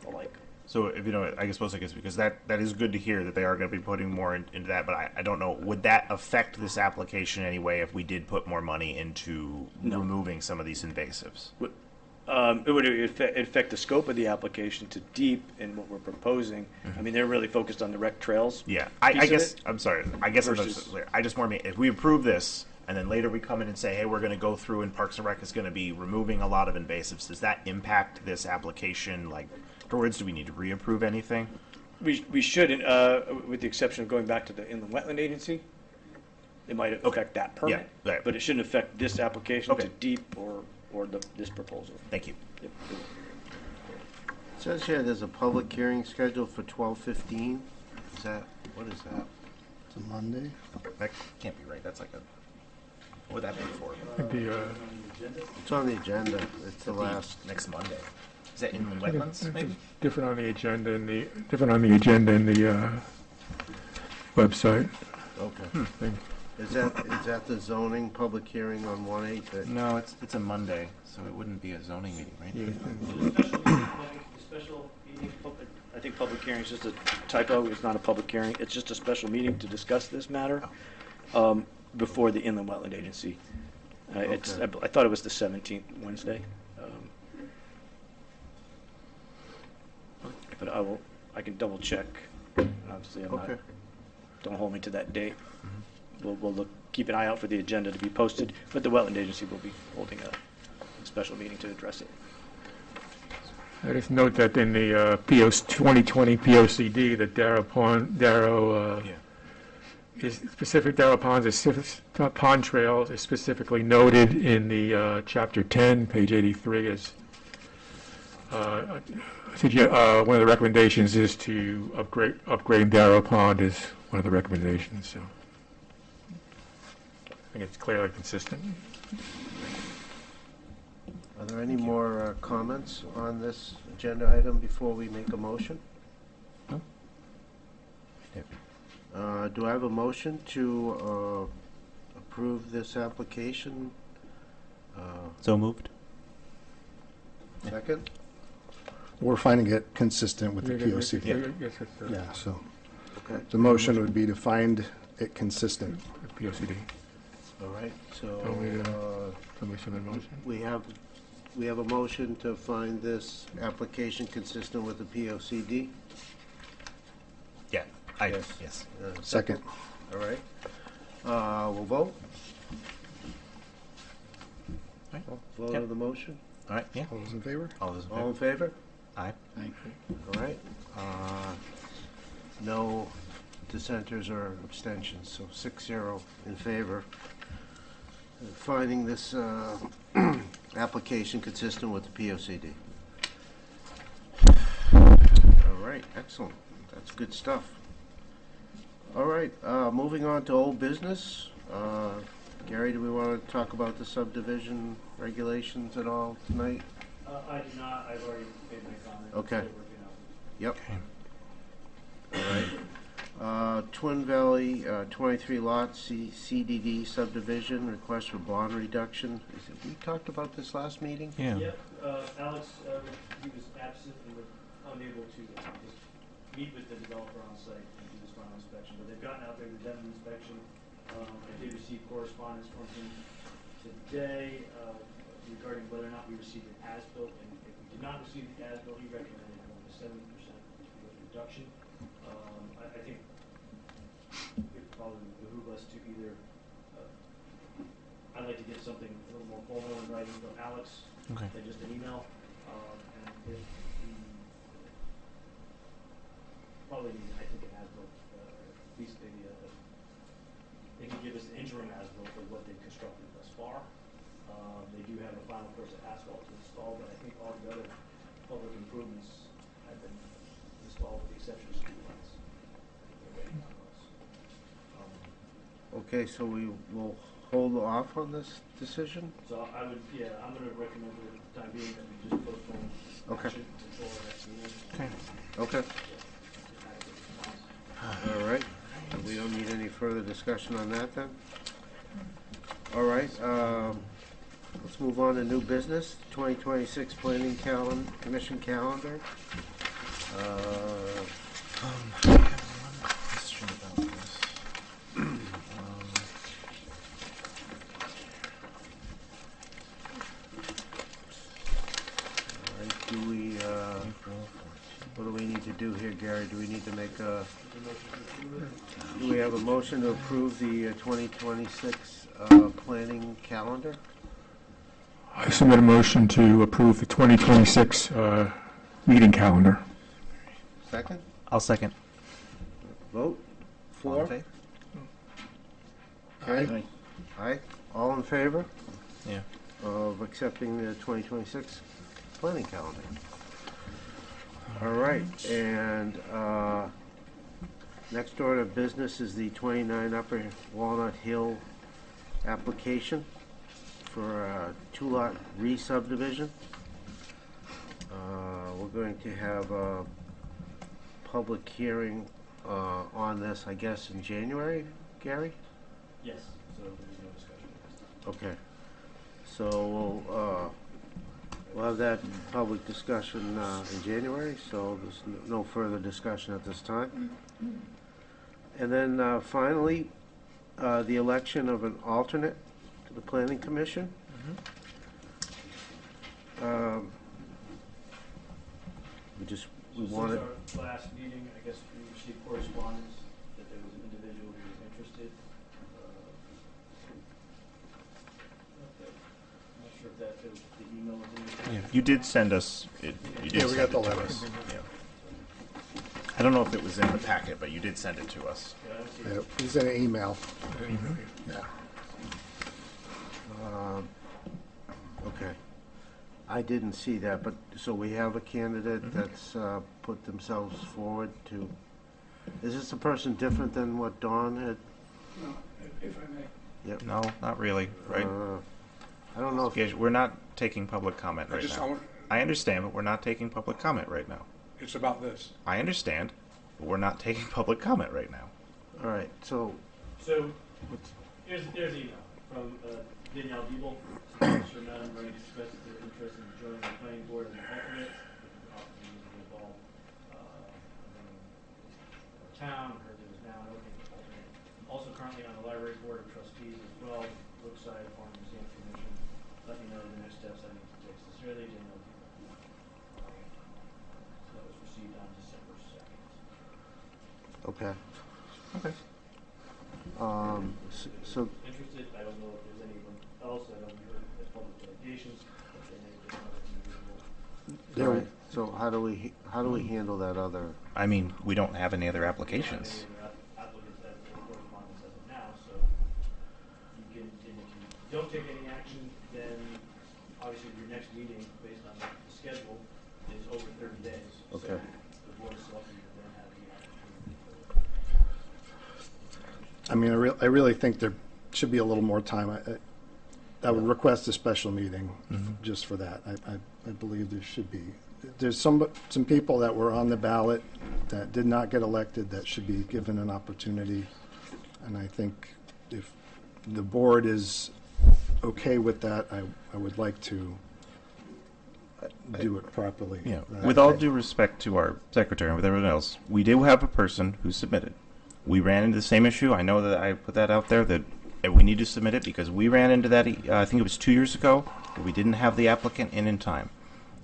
the like. So if you know, I suppose because that is good to hear that they are going to be putting more into that, but I don't know, would that affect this application anyway if we did put more money into removing some of these invasives? It would affect the scope of the application to deep in what we're proposing. I mean, they're really focused on the rec trails. Yeah, I guess, I'm sorry, I guess versus, I'm clear. I just want to if we approve this, and then later we come in and say, hey, we're going to go through and Parks and Rec is going to be removing a lot of invasives, does that impact this application, like, afterwards, do we need to reapprove anything? We should, with the exception of going back to the Inland Wetland Agency. It might affect that permit, but it shouldn't affect this application to deep or this proposal. Thank you. Yep. It says here there's a public hearing scheduled for 12:15. Is that, what is that? It's a Monday. That can't be right. That's like a, what would that be for? It's on the agenda. It's the last. Next Monday. Is that inland wetlands, maybe? Different on the agenda in the website. Okay. Thing. Is that the zoning public hearing on 1/8? No, it's a Monday, so it wouldn't be a zoning meeting, right? Special meeting, I think public hearing is just a typo. It's not a public hearing. It's just a special meeting to discuss this matter before the Inland Wetland Agency. I thought it was the 17th Wednesday. But I can double check. Obviously, I'm not, don't hold me to that date. We'll keep an eye out for the agenda to be posted, but the Wetland Agency will be holding a special meeting to address it. I just note that in the 2020 POCD, that Darrow Pond Trail is specifically noted in the Chapter 10, page 83, as one of the recommendations is to upgrade Darrow Pond is one of the recommendations. So I think it's clearly consistent. Are there any more comments on this agenda item before we make a motion? No. Do I have a motion to approve this application? So moved. Second? We're finding it consistent with the POC. Yes, Yeah, so Okay. the motion would be to find it consistent. POCD. All right, Somebody so submit a motion. we have a motion to find this application consistent with the POCD? Yeah. Yes. Second. All right. We'll vote. Right. Vote on the motion. All right. Yeah. All those in favor? All those in All favor? in favor? Aye. All right. No dissenters or abstentions, so 6-0 in favor. Finding this application consistent with the POCD. All right, excellent. That's good stuff. All right, moving on to old business. Gary, do we want to talk about the subdivision regulations at all tonight? I do not. I've already made my comment. Okay. Still working on it. Yep. All right. Twin Valley, 23 lot CDD subdivision, request for bond reduction. We talked about this last meeting? Yeah. Yep, Alex, he was absent and was unable to meet with the developer on site and do this final inspection. But they've gotten out there, they've done an inspection. I did receive correspondence from him today regarding whether or not we received an as-built. And if we did not receive the as-built, he recommended going to 70% reduction. I think it probably behoove us to either, I'd like to get something a little more formal in writing from Alex Okay. than just an email. And if we probably need, I think, an as-built, at least maybe they can give us an interim as-built for what they've constructed thus far. They do have a final course of asphalt to install, but I think all the other public improvements have been installed with the exception of street lights. They're waiting on those. Okay, so we will hold off on this decision? So I would, yeah, I'm gonna recommend for the time being that we just postpone Okay. action until our next meeting. Okay. Okay, Just adequate response. all right. We don't need any further discussion on that then? All right, let's move on to new business, 2026 Planning Commission calendar. Question about this. All right, what do we need to do here, Gary? Do we need to make a, do we have a motion to approve the 2026 planning calendar? I submit a motion to approve the 2026 meeting calendar. Second? I'll second. Vote? All in For? favor? Okay. Aye. All in favor Yeah. of accepting the 2026 planning calendar? All right, and next order of business is the 29 Upper Walnut Hill application for a two-lot re-subdivision. We're going to have a public hearing on this, I guess, in January, Gary? Yes, so there's no discussion. Okay, so we'll have that public discussion in January, so there's no further discussion at this time. And then finally, the election of an alternate to the Planning Commission. We wanted, Since our last meeting, I guess we received correspondence that there was an individual who was interested. I'm not sure if that, if the email was in there. You did send us, you did Yeah, we got send the it to letter. us. Yeah. I don't know if it was in the packet, but you did send it to us. Yeah, I don't see it. He's in an email. Yeah. okay. I didn't see that, but, so we have a candidate that's put themselves forward to, is this a person different than what Dawn had? No, if I may. Yep. No, not really, right? I don't know if, Okay, we're not taking public comment I right just, I now. want, I understand, but we're not taking public comment right now. it's about this. I understand, but we're not taking public comment right now. all right, so, So, here's the email from Danielle Diebel. Mr. Madam Ready expressed their interest in joining the planning board as an alternate. Opportunities to involve our town, heard there was now an opening for alternate. Also currently on the library board of trustees as well, Brookside Farm Museum Commission. Let me know the next steps I need to take. Sincerely, Danielle Diebel. So that was received on December 2nd. okay. Okay. So, Interested, I don't know if there's anyone else, I don't hear the public delegations, but they may be another individual. all right, so how do we handle that other? I mean, we don't have any other applications. Applicants as of correspondence as of now, so you can, and if you don't take any action, then obviously your next meeting, based on the schedule, is over 30 days. Okay. So the board of selectmen will then have the opportunity for. I mean, I really think there should be a little more time. I would request a special meeting just for that. I believe there should be. There's some people that were on the ballot that did not get elected that should be given an opportunity. And I think if the board is okay with that, I would like to do it properly. Yeah, with all due respect to our secretary and with everyone else, we do have a person who submitted. We ran into the same issue. I know that I put that out there that we need to submit it because we ran into that, I think it was 2 years ago, where we didn't have the applicant in time.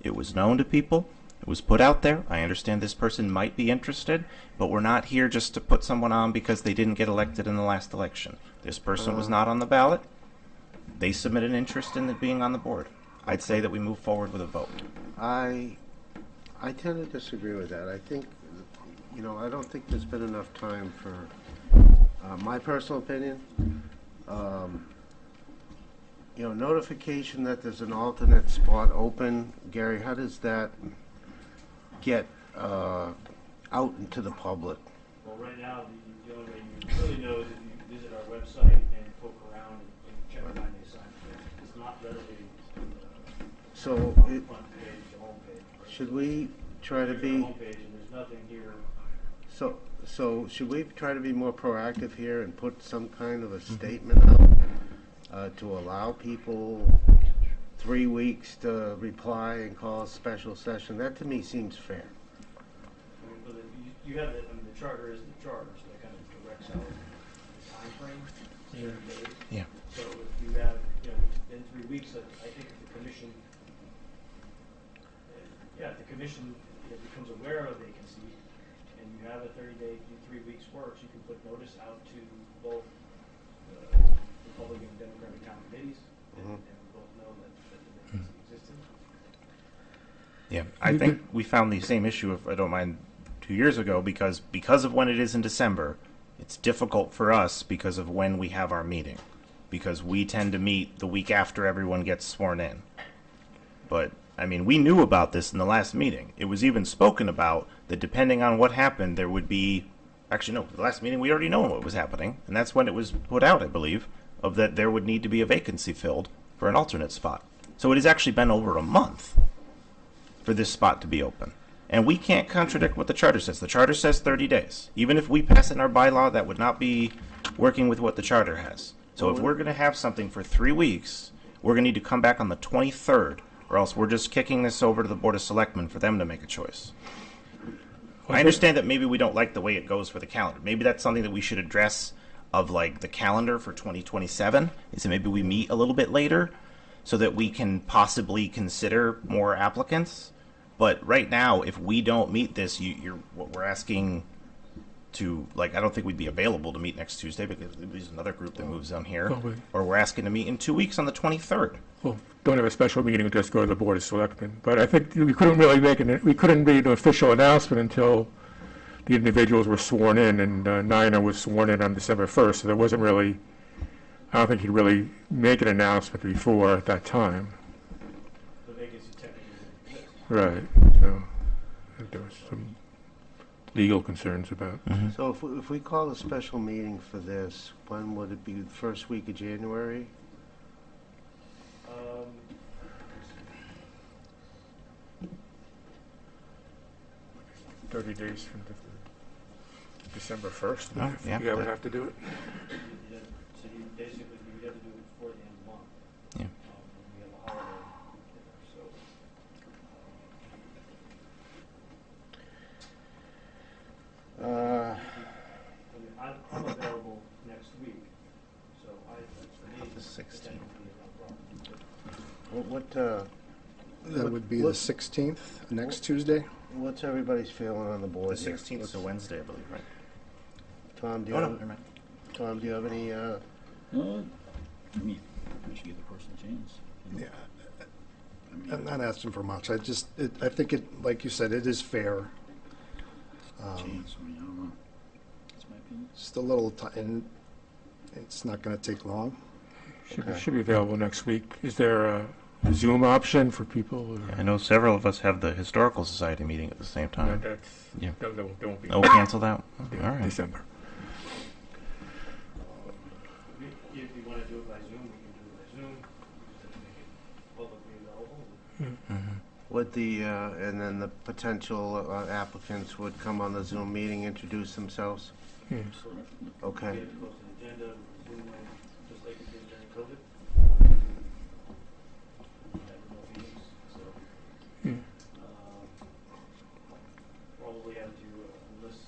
It was known to people. It was put out there. I understand this person might be interested, but we're not here just to put someone on because they didn't get elected in the last election. This person was not on the ballot. They submitted interest in it being on the board. I'd say that we move forward with a vote. I tend to disagree with that. I think, I don't think there's been enough time for, my personal opinion, notification that there's an alternate spot open. Gary, how does that get out into the public? Well, right now, the only way you really know is if you visit our website and poke around and check behind the assignment. It's not readily So, on the front page, the home page. should we try to There's be... our home page, and there's nothing here. So should we try to be more proactive here and put some kind of a statement out to allow people 3 weeks to reply and call a special session? That to me seems fair. I mean, but you have the charter is the charter, so that kind of directs out the timeframe. Yeah. Yeah. So if you have, in 3 weeks, I think if the commission, if the commission becomes aware of a vacancy, and you have a 30-day, 3 weeks works, you can put notice out to both Republican and Democratic town committees, and we both know that the vacancy existed. Yeah, I think we found the same issue, if I don't mind, 2 years ago because of when it is in December. It's difficult for us because of when we have our meeting, because we tend to meet the week after everyone gets sworn in. But, I mean, we knew about this in the last meeting. It was even spoken about that depending on what happened, there would be... Actually, no, the last meeting we already know what was happening, and that's when it was put out, I believe, of that there would need to be a vacancy filled for an alternate spot. So it has actually been over a month for this spot to be open. And we can't contradict what the charter says. The charter says 30 days. Even if we pass it in our bylaw, that would not be working with what the charter has. So if we're going to have something for 3 weeks, we're going to need to come back on the 23rd, or else we're just kicking this over to the Board of Selectmen for them to make a choice. I understand that maybe we don't like the way it goes for the calendar. Maybe that's something that we should address of like the calendar for 2027, is that maybe we meet a little bit later so that we can possibly consider more applicants. But right now, if we don't meet this, what we're asking to, like, I don't think we'd be available to meet next Tuesday because there's another group that moves down here. Oh, wait. Or we're asking to meet in 2 weeks on the 23rd. Well, don't have a special meeting, just go to the Board of Selectmen. But I think we couldn't really we couldn't make an official announcement until the individuals were sworn in, and Nina was sworn in on December 1st, so there wasn't really, I don't think he'd really make an announcement before at that time. The vacancy technically exists. Right, so I think there was some legal concerns about. So if we call a special meeting for this, when would it be? The first week of January? 30 days from December 1st, Oh, yeah. I would have to do it. So you basically, you have to do it before the end of the month. Yeah. We have a holiday there, so. I mean, I'm available next week, so for me, The 16th. That would be the 16th, next Tuesday. What's everybody's feeling on the The board here? 16th is a Wednesday, I believe, right? Tom, do you Oh, no, have, never mind. Tom, do you have any, I mean, we should give the person a chance. You know? Yeah, I mean, I'm not asking for much. I think it, like you said, it is fair. chance. I mean, I don't know. That's my opinion. Just a little time, and it's not going to take long. Should be available next week. Is there a Zoom option for people? Or? I know several of us have the Historical Society meeting at the same No, time. that's, Yeah. there won't be. Oh, cancel that? Yeah, All right. December. if you want to do it by Zoom, we can do it by Zoom, just to make it publicly available. would the, and then the potential applicants would come on the Zoom meeting, introduce themselves? Yeah. Okay. Get it close to the agenda, Zoom, just like we did during COVID. Had remote meetings, so to enlist,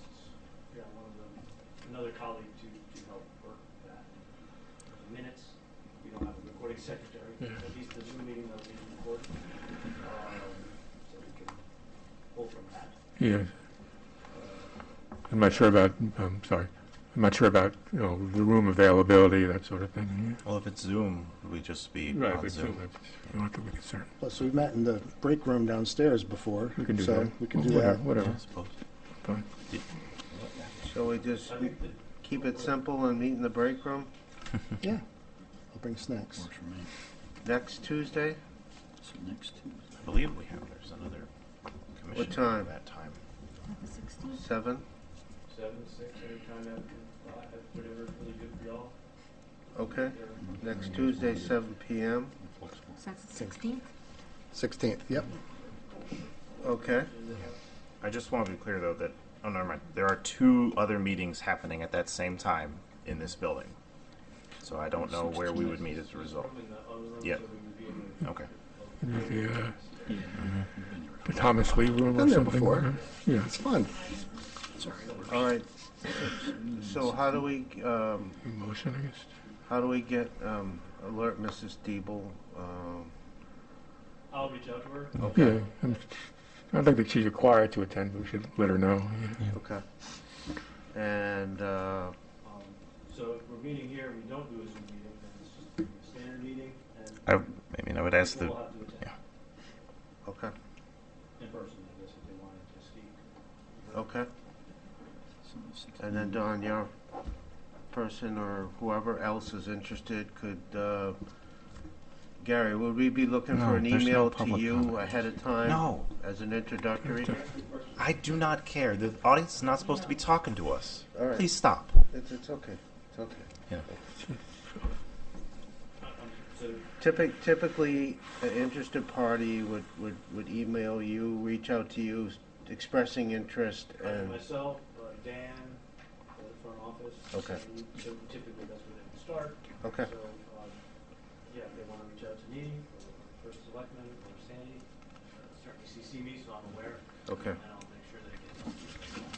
another colleague to help work that. The minutes, we don't have a recording secretary, at least the Zoom meeting that we record. So we can pull from that. Yeah. I'm not sure about, I'm not sure about, the room availability, that sort of thing. Well, if it's Zoom, we just be Right, on but Zoom. you don't have to be concerned. Plus, we've met in the break room downstairs before. We can do so that. we can do Whatever, that. Whatever. I suppose. Fine. Shall we just I think that keep it simple and meet in the break room Yeah. I'll bring snacks. Works for me. next Tuesday? So next Tuesday. I believe there's another commission. What time? at that time. The 16th? 7? 7, 6, anytime after 5, whatever, really good for y'all. Okay. Next Tuesday, 7 p.m. Flexible. So that's the 16th? 16th, yep. Okay. I just want to be clear, though, that, oh, never mind. There are 2 other meetings happening at that same time in this building. So I don't know where we would meet as a result. In the other room, Yep. so we would be in the Okay. The, Yeah. the Thomas Lee room or Been there something? before. Yeah. It's fun. All right. So how do we Motion, I guess. how do we get alert Mrs. Diebel? I'll reach out to her. Okay. Yeah. I don't think that she's required to attend, but we should let her know. Yeah. Okay. And So if we're meeting here, we don't do a Zoom meeting, then it's just a standard meeting, and I would ask the, people will have to attend yeah. okay. in person, I guess, if they wanted to speak. Okay. So the 16th. And then Don, your person or whoever else is interested could. Gary, would we be looking for No, an there's no email to public you comment. ahead of time? No. As an introductory? I do not care. The audience is not supposed to be talking to us. All right. Please stop. It's okay. It's okay. Yeah. So Typically, an interested party would email you, reach out to you, expressing interest, and myself, Dan, the front office. Okay. So typically that's where they would start. okay, So, yeah, if they want to reach out to me, or First Selectman, or Sandy, certainly CC me so I'm aware, okay. and I'll make sure that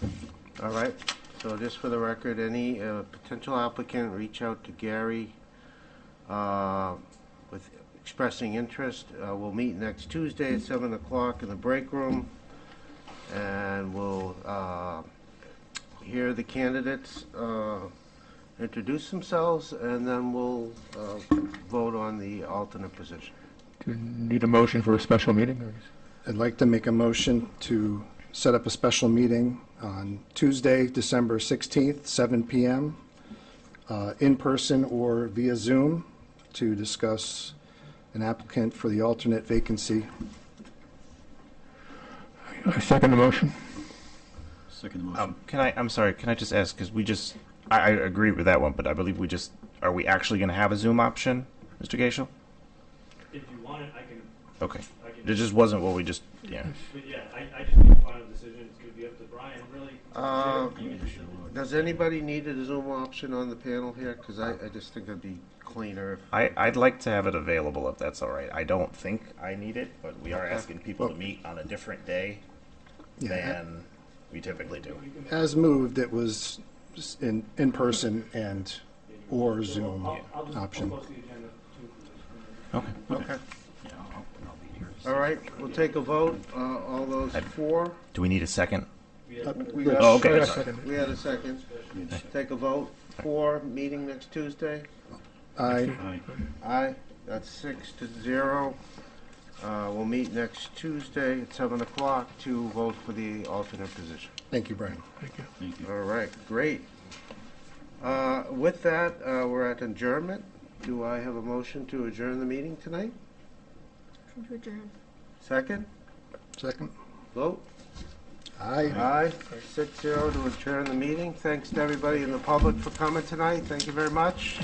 it gets. All right. So just for the record, any potential applicant, reach out to Gary with expressing interest. We'll meet next Tuesday at 7 o'clock in the break room, and we'll hear the candidates introduce themselves, and then we'll vote on the alternate position. Do you need a motion for a special meeting? Or I'd like to make a motion to set up a special meeting on Tuesday, December 16th, 7 p.m., in person or via Zoom, to discuss an applicant for the alternate vacancy. I second the motion. Second motion. I'm sorry, can I just ask, because I agree with that one, but I believe are we actually going to have a Zoom option, Mr. Gaishel? If you want it, I can, Okay. I can. It just wasn't what we just, yeah. But yeah, I just need a final decision. It's going to be up to Brian, really. Does anybody need a Zoom option on the panel here? Because I just think it'd be cleaner if... I'd like to have it available if that's all right. I don't think I need it, but we are Okay. asking people to Well- meet on a different day Yeah, than we typically do. as moved, it was in person and or Zoom I'll option. post the agenda too. Okay. Okay. Yeah, I'll be here. All right, we'll take a vote. All those for? Do we need a second? We got Oh, okay. a sorry. second. We had a second. Take a vote for meeting next Tuesday. Aye. Aye. Aye, that's 6-0. We'll meet next Tuesday at 7 o'clock to vote for the alternate position. Thank you, Brian. Thank you. Thank you. All right, great. With that, we're at adjournment. Do I have a motion to adjourn the meeting tonight? Motion to adjourn. Second? Second? Vote? Aye. Aye, 6-0 to adjourn the meeting. Thanks to everybody in the public for coming tonight. Thank you very much.